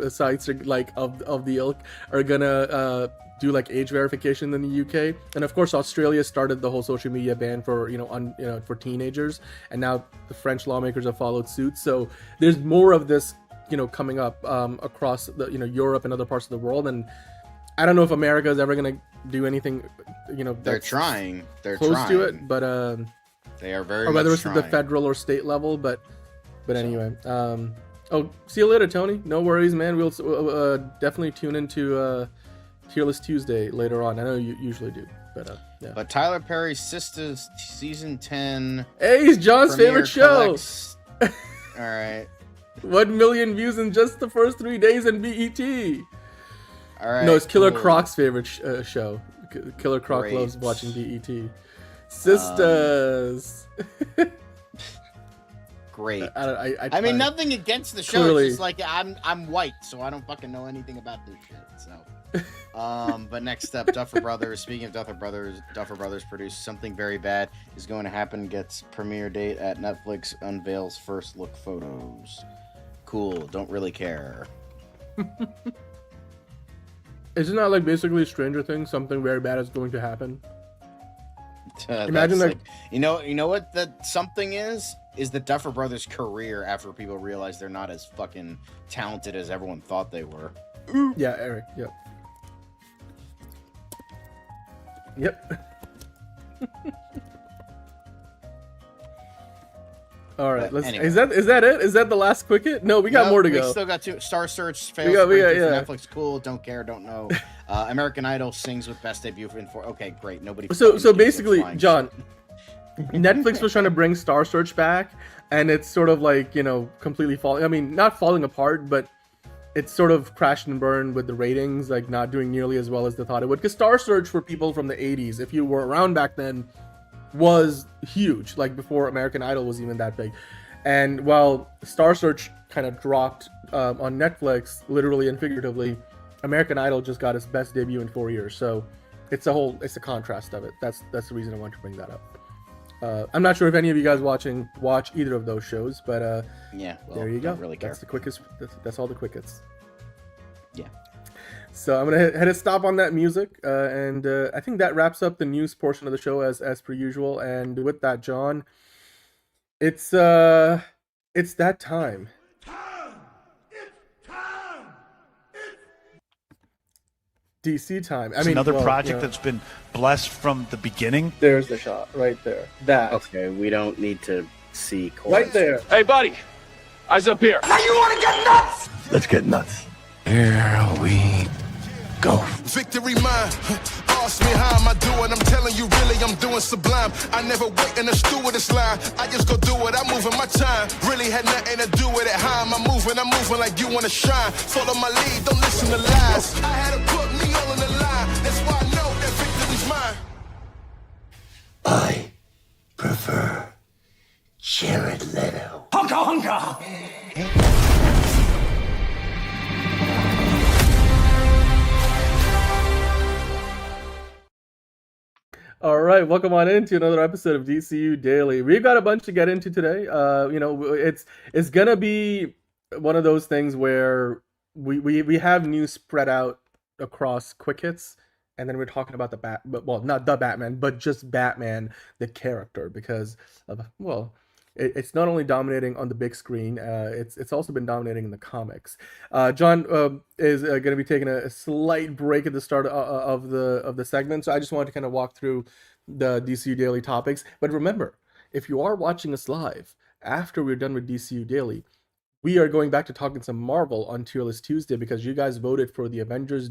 sites are, like of the ilk are gonna do like age verification in the UK, and of course Australia started the whole social media ban for for teenagers, and now the French lawmakers have followed suit. So there's more of this coming up across the Europe and other parts of the world, and I don't know if America is ever gonna do anything, they're trying. They're close trying to it, but they are very. Or whether it's trying. at the federal or state level, but anyway. Oh, see you later, Tony. No worries, man. We'll definitely tune into Tier List Tuesday later on. I know you usually do, but yeah. But Tyler Perry's Sisters season 10. Hey, he's John's favorite show. All right. 1 million views in just the first 3 days in BET. All right. No, it's Killer Croc's favorite show. Killer Croc loves watching BET. Sisters. Great. I mean, nothing against the show. Clearly. It's just like I'm white, so I don't fucking know anything about this shit. So, but next up, Duffer Brothers. Speaking of Duffer Brothers produced Something Very Bad is going to happen. Gets premiere date at Netflix. Unveils first look photos. Cool. Don't really care. Isn't that like basically Stranger Things? Something very bad is going to happen. Imagine like you know what that something is the Duffer Brothers' career after people realize they're not as fucking talented as everyone thought they were. Yeah, Eric. Yep. All right. Anyway. Is that it? Is that the last quick hit? No, we got more to go. We still got two. Star Search fails. Netflix. Cool. Don't care. Don't know. American Idol sings with best debut in 4. Okay, great. Nobody. So basically, John, Netflix was trying to bring Star Search back, and it's sort of like completely falling. I mean, not falling apart, but it's sort of crashed and burned with the ratings, like not doing nearly as well as they thought it would. Because Star Search, for people from the 80s, if you were around back then, was huge, like before American Idol was even that big. And while Star Search kind of dropped on Netflix, literally and figuratively, American Idol just got its best debut in 4 years. So it's a contrast of it. That's the reason I want to bring that up. I'm not sure if any of you guys watch either of those shows, but yeah, well, there you go. Really care. That's the quickest. That's all the quickest. Yeah. So I'm gonna hit a stop on that music, and I think that wraps up the news portion of the show as per usual. And with that, John, it's that time. DC time. I mean, another project that's been blessed from the beginning. There's the shot right there. That. Okay, we don't need to see. Right there. Hey, buddy, eyes up here. Now you want to get nuts? Let's get nuts. Here we go. Victory mine. Ask me how am I doing? I'm telling you, really, I'm doing sublime. I never wait in a stewardess line. I just go do it. I'm moving my time. Really had nothing to do with it. How am I moving? I'm moving like you want to shine. Follow my lead. Don't listen to lies. I had to put me all in the line. That's why I know that victory's mine. I prefer Jared Leto. Honka honka. All right, welcome on into another episode of DCU Daily. We've got a bunch to get into today. It's gonna be one of those things where we have news spread out across quick hits, and then we're talking about not the Batman, but just Batman the character, because of it's not only dominating on the big screen, it's also been dominating in the comics. John is going to be taking a slight break at the start of the segment, so I just wanted to kind of walk through the DCU Daily topics. But remember, if you are watching us live after we're done with DCU Daily, we are going back to talking some Marvel on Tier List Tuesday because you guys voted for the Avengers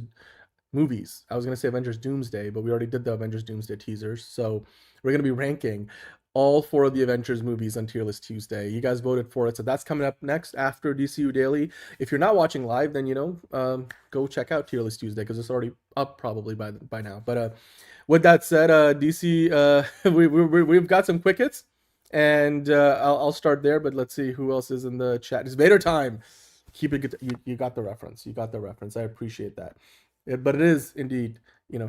movies. I was going to say Avengers Doomsday, but we already did the Avengers Doomsday teasers. So we're going to be ranking all 4 of the Avengers movies on Tier List Tuesday. You guys voted for it, so that's coming up next after DCU Daily. If you're not watching live, then, go check out Tier List Tuesday because it's already up probably by now. But with that said, DC, we've got some quick hits. And I'll start there, but let's see who else is in the chat. It's Vader time. Keep it good. You got the reference. You got the reference. I appreciate that. But it is indeed,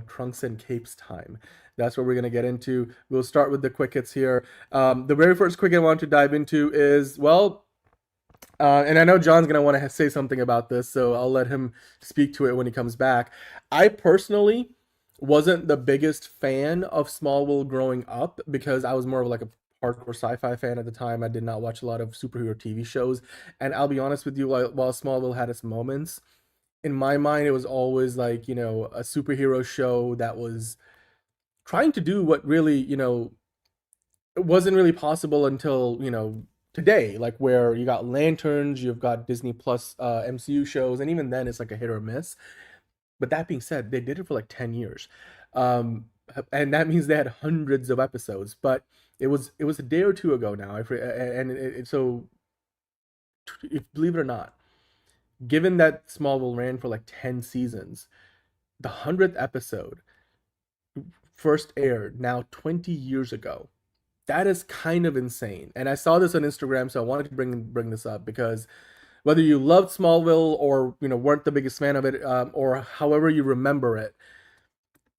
trunks and capes time. That's what we're going to get into. We'll start with the quick hits here. The very first quick I want to dive into is, and I know John's going to want to say something about this, so I'll let him speak to it when he comes back. I personally wasn't the biggest fan of Smallville growing up because I was more of like a hardcore sci-fi fan at the time. I did not watch a lot of superhero TV shows, and I'll be honest with you, while Smallville had its moments, in my mind it was always like, a superhero show that was trying to do what really, it wasn't really possible until, today, like where you got Lanterns, you've got Disney Plus MCU shows, and even then it's like a hit or miss. But that being said, they did it for like 10 years. And that means they had hundreds of episodes, but it was a day or two ago now, so if, believe it or not, given that Smallville ran for like 10 seasons, the 100th episode first aired now 20 years ago. That is kind of insane. And I saw this on Instagram, so I wanted to bring this up because whether you loved Smallville or weren't the biggest fan of it, or however you remember it,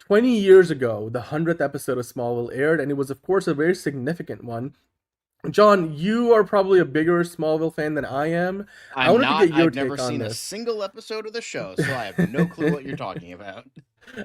20 years ago, the 100th episode of Smallville aired, and it was, of course, a very significant one. John, you are probably a bigger Smallville fan than I am. I've never seen a single episode of the show, so I have no clue what you're talking about.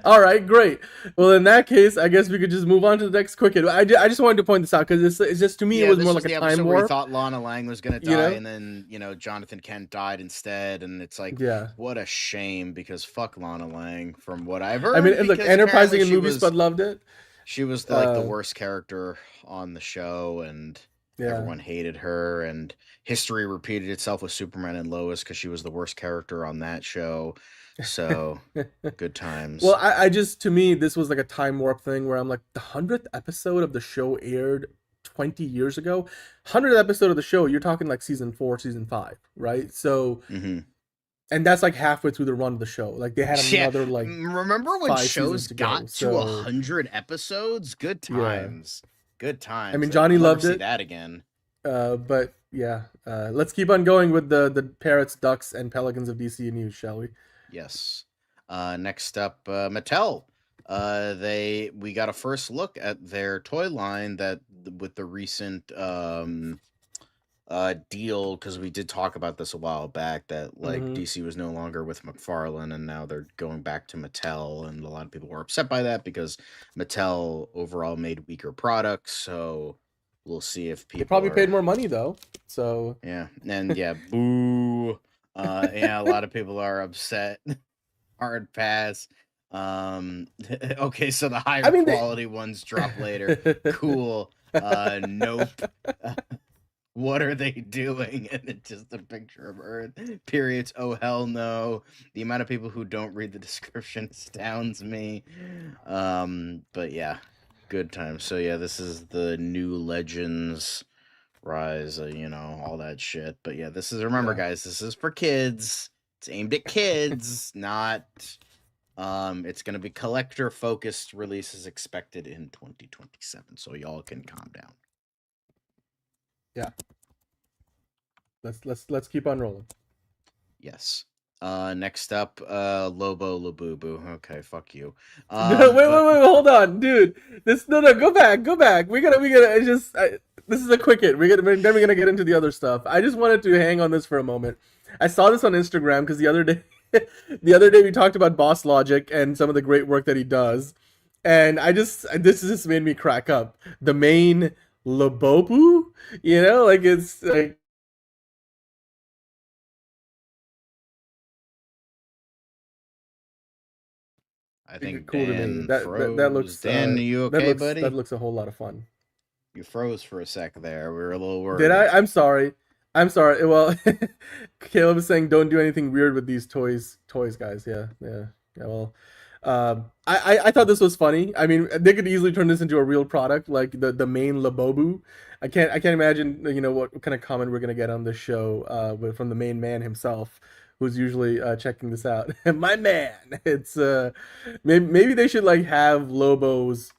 All right, great. Well, in that case, I guess we could just move on to the next quick hit. I just wanted to point this out because it's just, to me, it was more like a time warp. We thought Lana Lang was going to die, and then, Jonathan Kent died instead, and it's like, what a shame, because fuck Lana Lang, from what I've heard. I mean, look, enterprising in movies, but loved it. She was like the worst character on the show, and everyone hated her, and history repeated itself with Superman and Lois because she was the worst character on that show. So good times. Well, I just, to me, this was like a time warp thing where I'm like, the 100th episode of the show aired 20 years ago. 100th episode of the show, you're talking like season 4, season 5, right? So, and that's like halfway through the run of the show. Like they had another like. Remember when shows got to 100 episodes? Good times. Good times. I mean, Johnny loved it. See that again. But yeah, let's keep on going with the parrots, ducks, and pelicans of DC news, shall we? Yes. Next up, Mattel. We got a first look at their toy line that with the recent deal, because we did talk about this a while back, that like DC was no longer with McFarlane and now they're going back to Mattel, and a lot of people were upset by that because Mattel overall made weaker products. So we'll see if people probably paid more money though. So yeah, and boo. A lot of people are upset. Hard pass. Okay, so the higher quality ones drop later. Cool. Nope. What are they doing? And it's just a picture of Earth. Periods. Oh, hell no. The amount of people who don't read the description astounds me. But yeah, good times. So yeah, this is the new Legends Rise, all that shit. But yeah, this is, remember guys, this is for kids. It's aimed at kids, not it's gonna be collector focused. Releases expected in 2027, so y'all can calm down. Yeah, let's keep on rolling. Yes. Next up, LoboBu. Okay, fuck you. Wait, hold on, dude. Go back. We gotta. This is a quick hit. Then we're gonna get into the other stuff. I just wanted to hang on this for a moment. I saw this on Instagram because the other day we talked about Boss Logic and some of the great work that he does, and this just made me crack up. The main LoboBu, you know, like it's like. I think Cool to me. Dan That froze. looks Dan, are you okay, buddy? that looks a whole lot of fun. You froze for a sec there. We were a little worried. Did I? I'm sorry. I'm sorry. Well, Caleb is saying don't do anything weird with these toys, guys. Yeah. Well, I thought this was funny. I mean, they could easily turn this into a real product, like the main LoboBu. I can't imagine, you know, what kind of comment we're gonna get on this show, from the main man himself, who's usually checking this out. My man. It's maybe they should like have LoboBu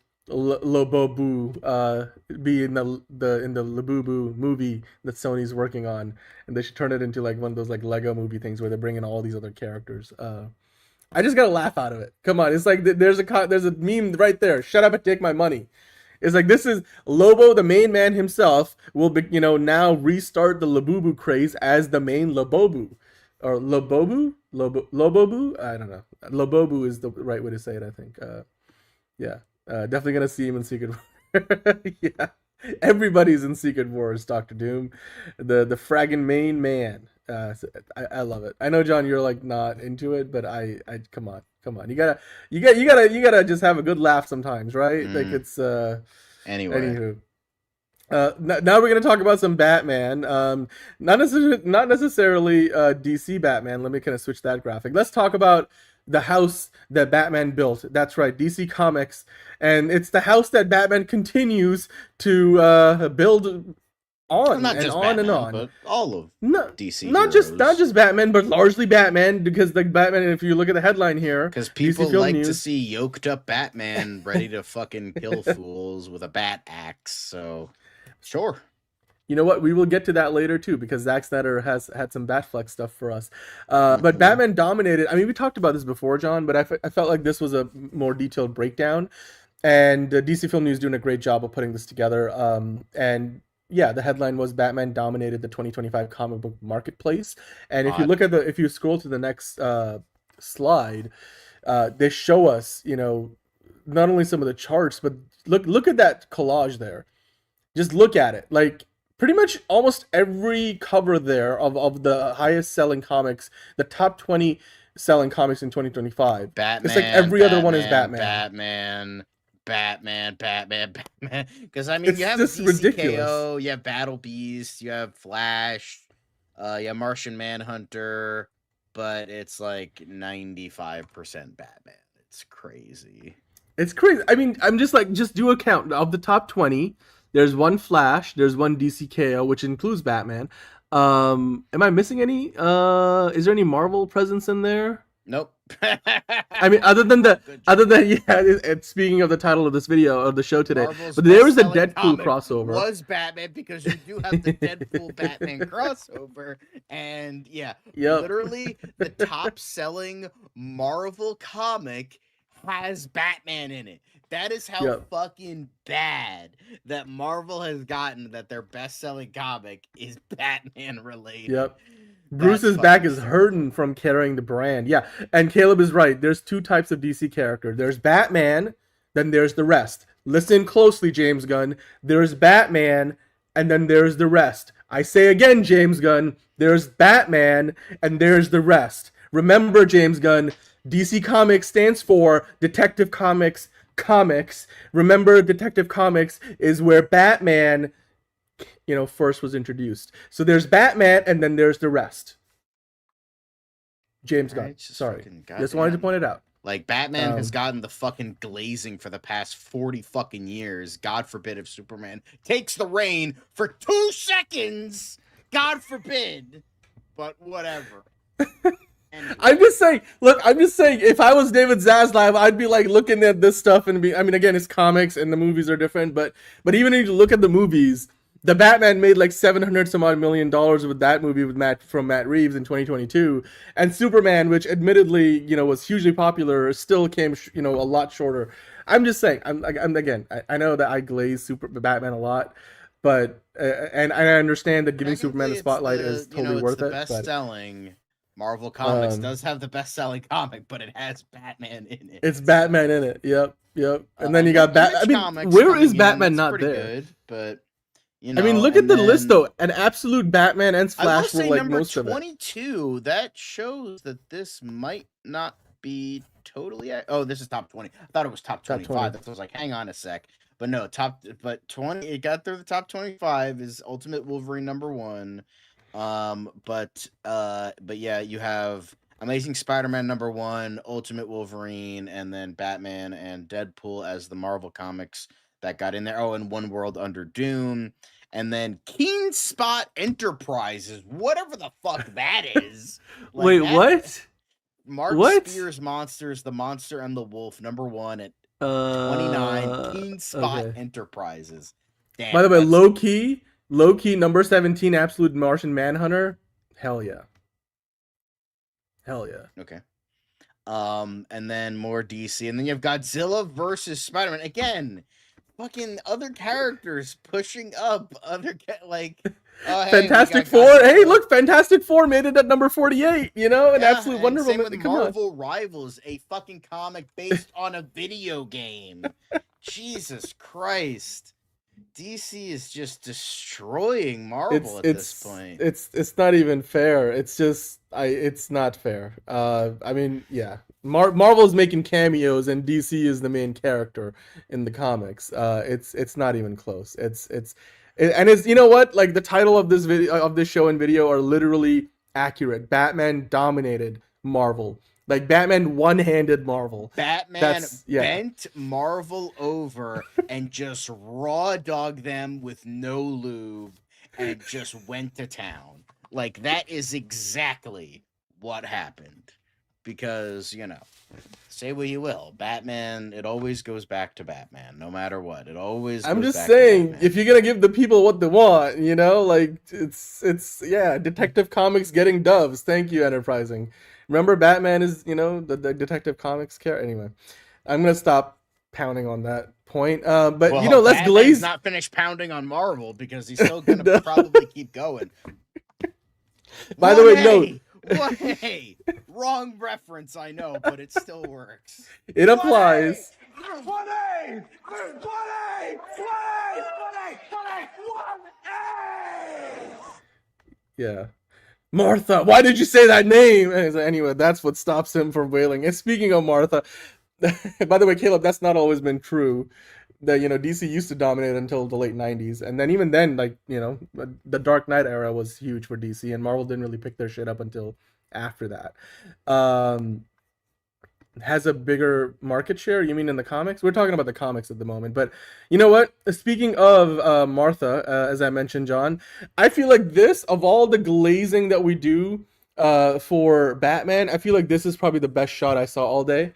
be in the LoboBu movie that Sony's working on, and they should turn it into like one of those like Lego movie things where they bring in all these other characters. I just got a laugh out of it. Come on, it's like there's a meme right there. Shut up and take my money. It's like this is Lobo, the main man himself, will be, you know, now restart the LoboBu craze as the main LoboBu. Or LoboBu? I don't know. LoboBu is the right way to say it, I think. Yeah. Definitely gonna see him in Secret War. Yeah. Everybody's in Secret Wars, Dr. Doom. The fragging main man. I love it. I know, John, you're like not into it, but I come on. You gotta just have a good laugh sometimes, right? Like it's anyway. Anywho. Now we're gonna talk about some Batman. Not necessarily DC Batman. Let me kind of switch that graphic. Let's talk about the house that Batman built. That's right, DC Comics, and it's the house that Batman continues to build on not and just on Batman, and on. but all of DC. Not just Batman, but largely Batman, because the Batman. If you look at the headline here, because people like to see yoked up Batman ready to fucking kill fools with a bat axe. So. Sure. You know what? We will get to that later too, because Zack Snyder has had some Batfleck stuff for us. But Batman dominated. I mean, we talked about this before, John, but I felt like this was a more detailed breakdown, and DC Film News doing a great job of putting this together. And yeah, the headline was Batman dominated the 2025 comic book marketplace. And if you look at if you scroll to the next slide, they show us, you know, not only some of the charts, but look at that collage there. Just look at it. Like, pretty much almost every cover there of the highest selling comics, the top 20 selling comics in 2025. Batman. It's like every other one is Batman. Batman. Because, I mean, it's you have just DCKO, ridiculous. you have Battle Beast, you have Flash, you have Martian Manhunter, but it's like 95% Batman. It's crazy. It's crazy. I mean, I'm just like, just do a count of the top 20. There's one Flash. There's one DCKO, which includes Batman. Am I missing any? Is there any Marvel presence in there? Nope. I mean, other than speaking of the title of this video of the show today, Marvel's but there was a best-selling Deadpool comic crossover. Was Batman, because you do have the Deadpool Batman crossover, and literally the top selling Marvel comic has Batman in it. That is how fucking bad that Marvel has gotten, that their best-selling comic is Batman related. Yep. Bruce's back is hurting from carrying the brand. Yeah, and Caleb is right. There's two types of DC character. There's Batman, then there's the rest. Listen closely, James Gunn. There's Batman, and then there's the rest. I say again, James Gunn, there's Batman, and there's the rest. Remember, James Gunn, DC Comics stands for Detective Comics. Remember, Detective Comics is where Batman, you know, first was introduced. So there's Batman, and then there's the rest. James Gunn, sorry, just wanted to point it out. Like, Batman has gotten the fucking glazing for the past 40 fucking years. God forbid if Superman takes the reign for 2 seconds. God forbid. But whatever. I'm just saying, if I was David Zaslav, I'd be like looking at this stuff and I mean, again, it's comics and the movies are different, but even if you look at the movies, the Batman made like $700 some odd million with that movie with Matt Reeves in 2022, and Superman, which admittedly, you know, was hugely popular, still came, you know, a lot shorter. I'm just saying, I know that I glaze Batman a lot, but and I understand that giving Superman the spotlight is totally worth it. Best-selling Marvel Comics does have the best-selling comic, but it has Batman in it. It's Batman in it. Yep. And then you got Batman. I mean, where is Batman not there? Good, but You know, I mean, look at the list though. An absolute Batman and I will Flash were say like number most of it. 22. That shows that this might not be totally. Oh, this is top 20. I thought it was top 25. That was like, hang on a sec. But no, but 20. It got through the top 25. Is Ultimate Wolverine number 1. But yeah, you have Amazing Spider-Man number 1, Ultimate Wolverine, and then Batman and Deadpool as the Marvel Comics that got in there. Oh, and One World Under Doom. And then Keen Spot Enterprises, whatever the fuck that is. Like, wait, what? Mark Spears Monsters, The Monster and the Wolf, number 1 at 29. Keen Spot Enterprises. Damn, by the way, low key, number 17, Absolute Martian Manhunter. Hell yeah. Okay. And then more DC, and then you have Godzilla versus Spider-Man again. Fucking other characters pushing up Fantastic Four. Hey, look, Fantastic Four made it at number 48. You know, an absolute Wonder Woman. With Marvel Rivals, a fucking comic based on a video game. Jesus Christ, DC is just destroying Marvel at this point. It's not even fair. It's just it's not fair. I mean, yeah. Marvel's making cameos and DC is the main character in the comics. It's not even close. It's you know what? Like the title of this video of this show and video are literally accurate. Batman dominated Marvel. Like Batman one-handed Marvel. Batman bent Marvel over and just raw dogged them with no lube and just went to town. Like that is exactly what happened. Because, you know, say what you will, Batman, it always goes back to Batman, no matter what. It always I'm goes just back saying, to Batman. if you're gonna give the people what they want, you know, like it's yeah, Detective Comics getting doves. Thank you, Enterprising. Remember, Batman is, you know, the Detective Comics character. Anyway, I'm gonna stop pounding on that point. But well, you know, let's glaze. Not finished pounding on Marvel because he's still gonna probably keep going. By the way, no. Hey, wrong reference, I know, but it still works. It applies. Yeah. Martha, why did you say that name? Anyway, that's what stops him from wailing. And speaking of Martha, by the way, Caleb, that's not always been true. That, you know, DC used to dominate until the late 90s. And then even then, like, you know, the Dark Knight era was huge for DC, and Marvel didn't really pick their shit up until after that. Has a bigger market share, you mean in the comics? We're talking about the comics at the moment. But you know what? Speaking of Martha, as I mentioned, John, I feel like this, of all the glazing that we do for Batman, I feel like this is probably the best shot I saw all day.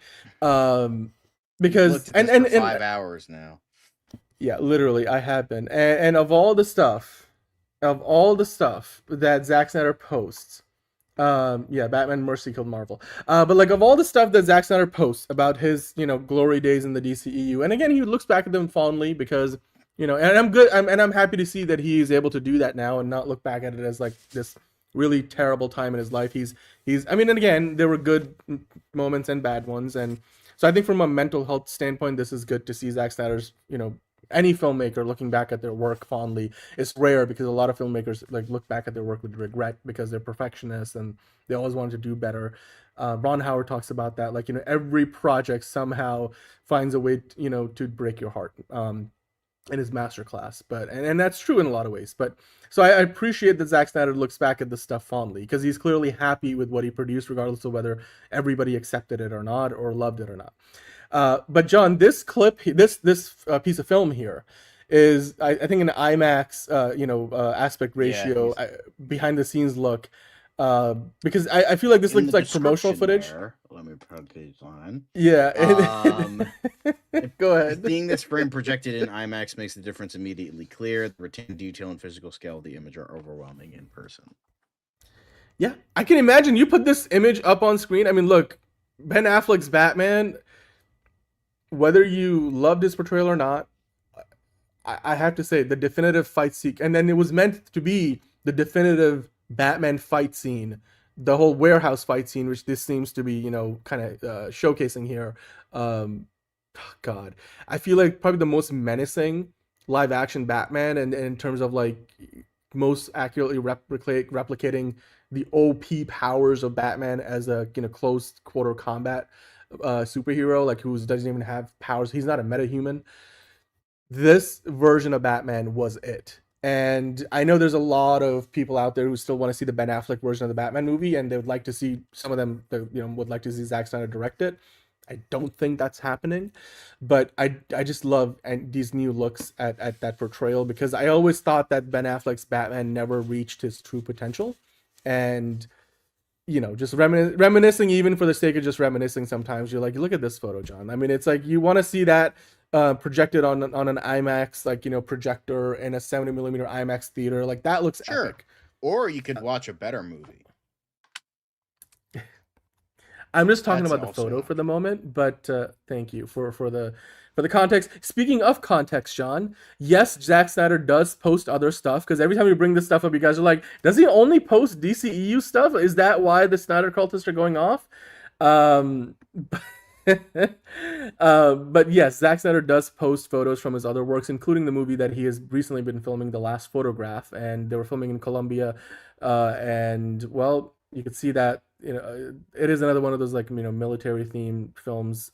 Because and 5 hours now. Yeah, literally, I have been. And of all the stuff that Zack Snyder posts, Batman Mercy Killed Marvel. But like of all the stuff that Zack Snyder posts about his, you know, glory days in the DCEU, and again, he looks back at them fondly because, you know, and I'm happy to see that he is able to do that now and not look back at it as like this really terrible time in his life. He's I mean, and again, there were good moments and bad ones, and so I think from a mental health standpoint, this is good to see Zack Snyder's, you know, any filmmaker looking back at their work fondly. It's rare because a lot of filmmakers like look back at their work with regret because they're perfectionists and they always want to do better. Ron Howard talks about that. Like, you know, every project somehow finds a way, you know, to break your heart in his masterclass. But and that's true in a lot of ways. But so I appreciate that Zack Snyder looks back at this stuff fondly because he's clearly happy with what he produced, regardless of whether everybody accepted it or not or loved it or not. But John, this clip, this piece of film here is, I think, an IMAX, aspect ratio, behind the scenes look, because I feel like this looks like promotional footage. Let me put these on. Yeah. Go ahead. Seeing this frame projected in IMAX makes the difference immediately clear. The retained detail and physical scale of the image are overwhelming in person. Yeah, I can imagine you put this image up on screen. I mean, look, Ben Affleck's Batman, whether you loved his portrayal or not, I have to say the definitive fight scene, and then it was meant to be the definitive Batman fight scene, the whole warehouse fight scene, which this seems to be, you know, kind of showcasing here. God, I feel like probably the most menacing live action Batman, and in terms of like most accurately replicating the OP powers of Batman as a close quarter combat superhero, like who doesn't even have powers. He's not a metahuman. This version of Batman was it. And I know there's a lot of people out there who still want to see the Ben Affleck version of the Batman movie, and they would like to see some of them, would like to see Zack Snyder direct it. I don't think that's happening, but I just love these new looks at that portrayal, because I always thought that Ben Affleck's Batman never reached his true potential, and just reminiscing, even for the sake of just reminiscing, sometimes you're like, look at this photo, John. I mean, it's like you want to see that projected on an IMAX projector in a 70mm IMAX theater. Like that looks epic. Or you could watch a better movie. I'm just talking about the photo for the moment, but thank you for the context. Speaking of context, John, yes, Zack Snyder does post other stuff, because every time we bring this stuff up, you guys are like, does he only post DCEU stuff? Is that why the Snyder cultists are going off? But yes, Zack Snyder does post photos from his other works, including the movie that he has recently been filming, The Last Photograph, and they were filming in Colombia, and well, you could see that it is another one of those military themed films,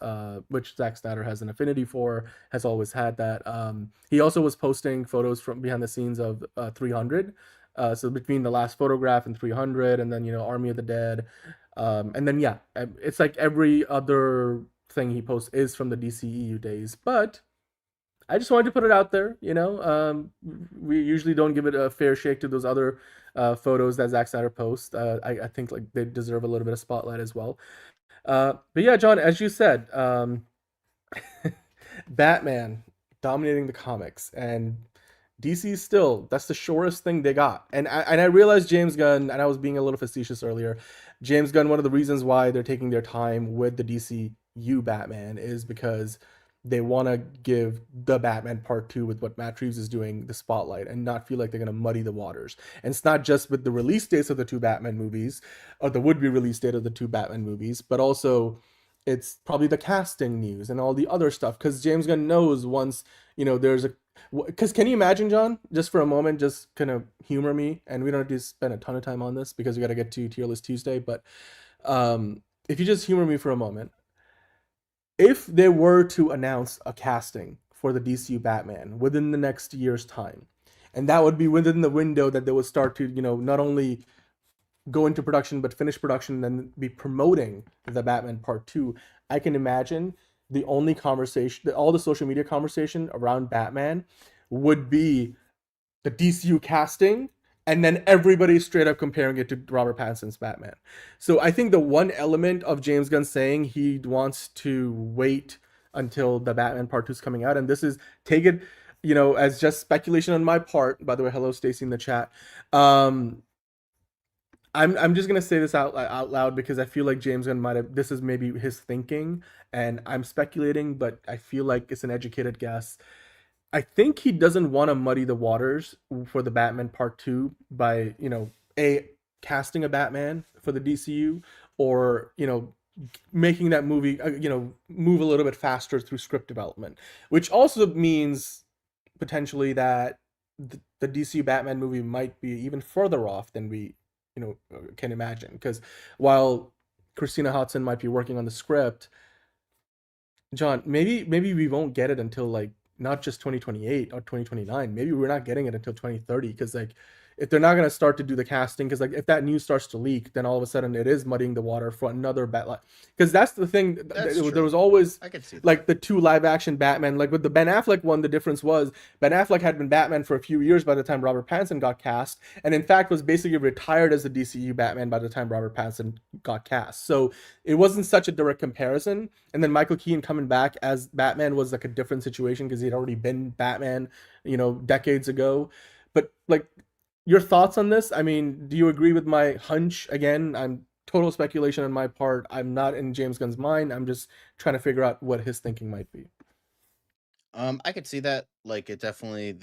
which Zack Snyder has an affinity for, has always had that. He also was posting photos from behind the scenes of 300, so between The Last Photograph and 300, and then Army of the Dead, and then it's like every other thing he posts is from the DCEU days. But I just wanted to put it out there. We usually don't give it a fair shake to those other photos that Zack Snyder posts. I think they deserve a little bit of spotlight as well. But yeah, John, as you said, Batman dominating the comics, and DC still, that's the shortest thing they got. And I realized James Gunn, and I was being a little facetious earlier, James Gunn, one of the reasons why they're taking their time with the DCU Batman is because they want to give the Batman Part 2 with what Matt Reeves is doing the spotlight, and not feel like they're going to muddy the waters. And it's not just with the release dates of the two Batman movies, or the would-be release date of the two Batman movies, but also it's probably the casting news and all the other stuff. Because James Gunn knows once, there's a... Because can you imagine, John, just for a moment, just kind of humor me, and we don't have to spend a ton of time on this because we got to get to Tier List Tuesday, but if you just humor me for a moment, if they were to announce a casting for the DCU Batman within the next year's time, and that would be within the window that they would start to, not only go into production, but finish production and then be promoting the Batman Part 2, I can imagine the only conversation, all the social media conversation around Batman would be the DCU casting, and then everybody straight up comparing it to Robert Pattinson's Batman. So I think the one element of James Gunn saying he wants to wait until the Batman Part 2 is coming out, and this is, take it, as just speculation on my part. By the way, hello Stacy in the chat. I'm just gonna say this out loud because I feel like James Gunn might have, this is maybe his thinking, and I'm speculating, but I feel like it's an educated guess. I think he doesn't want to muddy the waters for the Batman Part 2 by, casting a Batman for the DCU, or, making that movie, move a little bit faster through script development, which also means potentially that the DCU Batman movie might be even further off than we, can imagine. Because while Christina Hodson might be working on the script, John, maybe we won't get it until not just 2028 or 2029. Maybe we're not getting it until 2030, because if they're not going to start to do the casting, because if that news starts to leak, then all of a sudden it is muddying the water for another Batman. Because that's the thing. There was always, I could see that. The two live action Batman, with the Ben Affleck one, the difference was Ben Affleck had been Batman for a few years by the time Robert Pattinson got cast, and in fact was basically retired as the DCU Batman by the time Robert Pattinson got cast. So it wasn't such a direct comparison. And then Michael Keaton coming back as Batman was a different situation, because he'd already been Batman, decades ago. But your thoughts on this? I mean, do you agree with my hunch? Again, I'm total speculation on my part. I'm not in James Gunn's mind. I'm just trying to figure out what his thinking might be. I could see that. It definitely,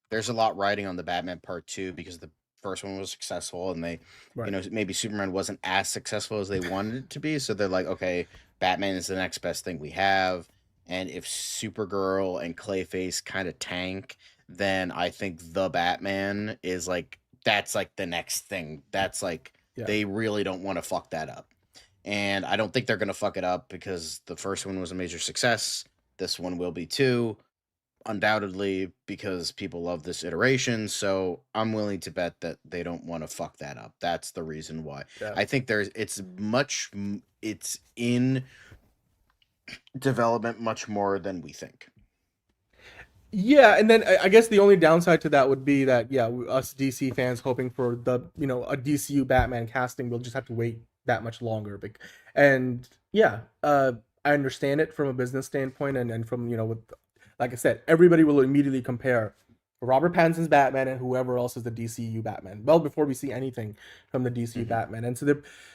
there's a lot riding on the Batman Part 2 because the first one was successful, and they, maybe Superman wasn't as successful as they wanted it to be. So they're like, okay, Batman is the next best thing we have. And if Supergirl and Clayface kind of tank, then I think the Batman is like, that's like the next thing. That's like, they really don't want to fuck that up. And I don't think they're going to fuck it up because the first one was a major success. This one will be too, undoubtedly, because people love this iteration. So I'm willing to bet that they don't want to fuck that up. That's the reason why. Yeah. I think it's in development much more than we think. Yeah, and then I guess the only downside to that would be that, us DC fans hoping for a DCU Batman casting, we'll just have to wait that much longer. And I understand it from a business standpoint, and from, with, like I said, everybody will immediately compare Robert Pattinson's Batman and whoever else is the DCU Batman, well before we see anything from the DCU Batman. And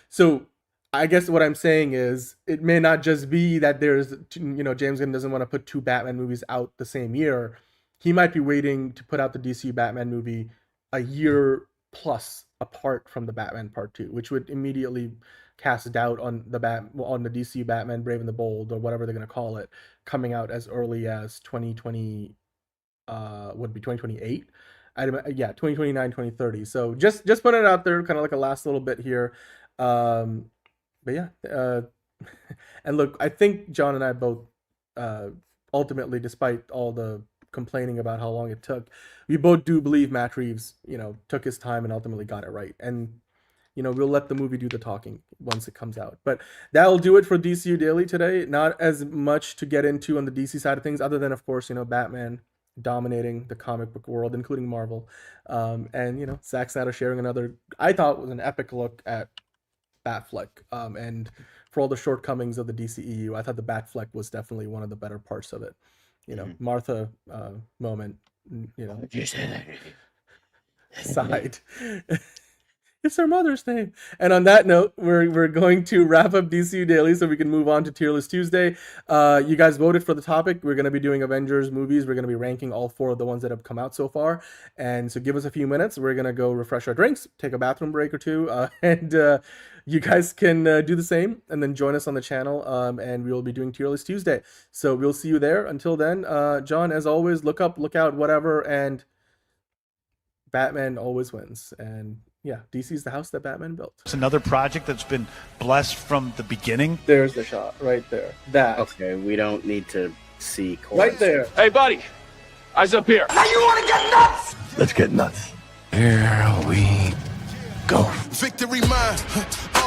so I guess what I'm saying is, it may not just be that there's, James Gunn doesn't want to put 2 Batman movies out the same year. He might be waiting to put out the DCU Batman movie a year plus apart from the Batman Part 2, which would immediately cast doubt on the DCU Batman Brave and the Bold, or whatever they're going to call it, coming out as early as 2020, would be 2028. 2029, 2030. So just putting it out there, kind of like a last little bit here. But yeah, and look, I think John and I both, ultimately, despite all the complaining about how long it took, we both do believe Matt Reeves, took his time and ultimately got it right. And, we'll let the movie do the talking once it comes out. But that'll do it for DCU Daily today. Not as much to get into on the DC side of things, other than, of course, Batman dominating the comic book world, including Marvel. And, Zack Snyder sharing another, I thought, was an epic look at Batfleck, and for all the shortcomings of the DCEU, I thought the Batfleck was definitely one of the better parts of it. Martha moment, side. It's her mother's name. And on that note, we're going to wrap up DCU Daily so we can move on to Tier List Tuesday. You guys voted for the topic. We're going to be doing Avengers movies. We're going to be ranking all 4 of the ones that have come out so far. And so give us a few minutes. We're going to go refresh our drinks, take a bathroom break or two, and you guys can do the same, and then join us on the channel, and we'll be doing Tier List Tuesday. So we'll see you there. Until then, John, as always, look up, look out, whatever, and Batman always wins. And yeah, DC's the house that Batman built. It's another project that's been blessed from the beginning. There's the shot right there. That. Okay, we don't need to see chorus. Right there. Hey, buddy. Eyes up here. Now you want to get nuts? Let's get nuts. Here we go. Victory mine.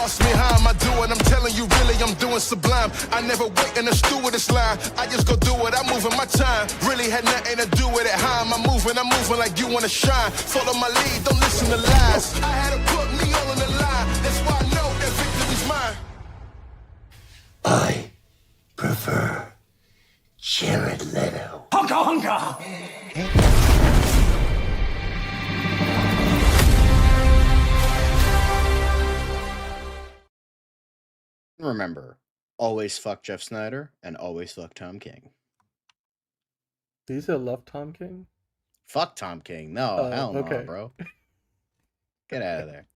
Ask me how am I doing? I'm telling you, really, I'm doing sublime. I never wait in the stewardess line. I just go do it. I'm moving my time. Really had nothing to do with it. How am I moving? I'm moving like you want to shine. Follow my lead. Don't listen to lies. I had to put me all in the line. That's why I know that victory's mine. I prefer Jared Leto. Hunka hunka! Remember, always fuck Jeff Snyder and always fuck Tom King. Did you say love Tom King? Fuck Tom King. No, hell no, okay. bro. Get out of there.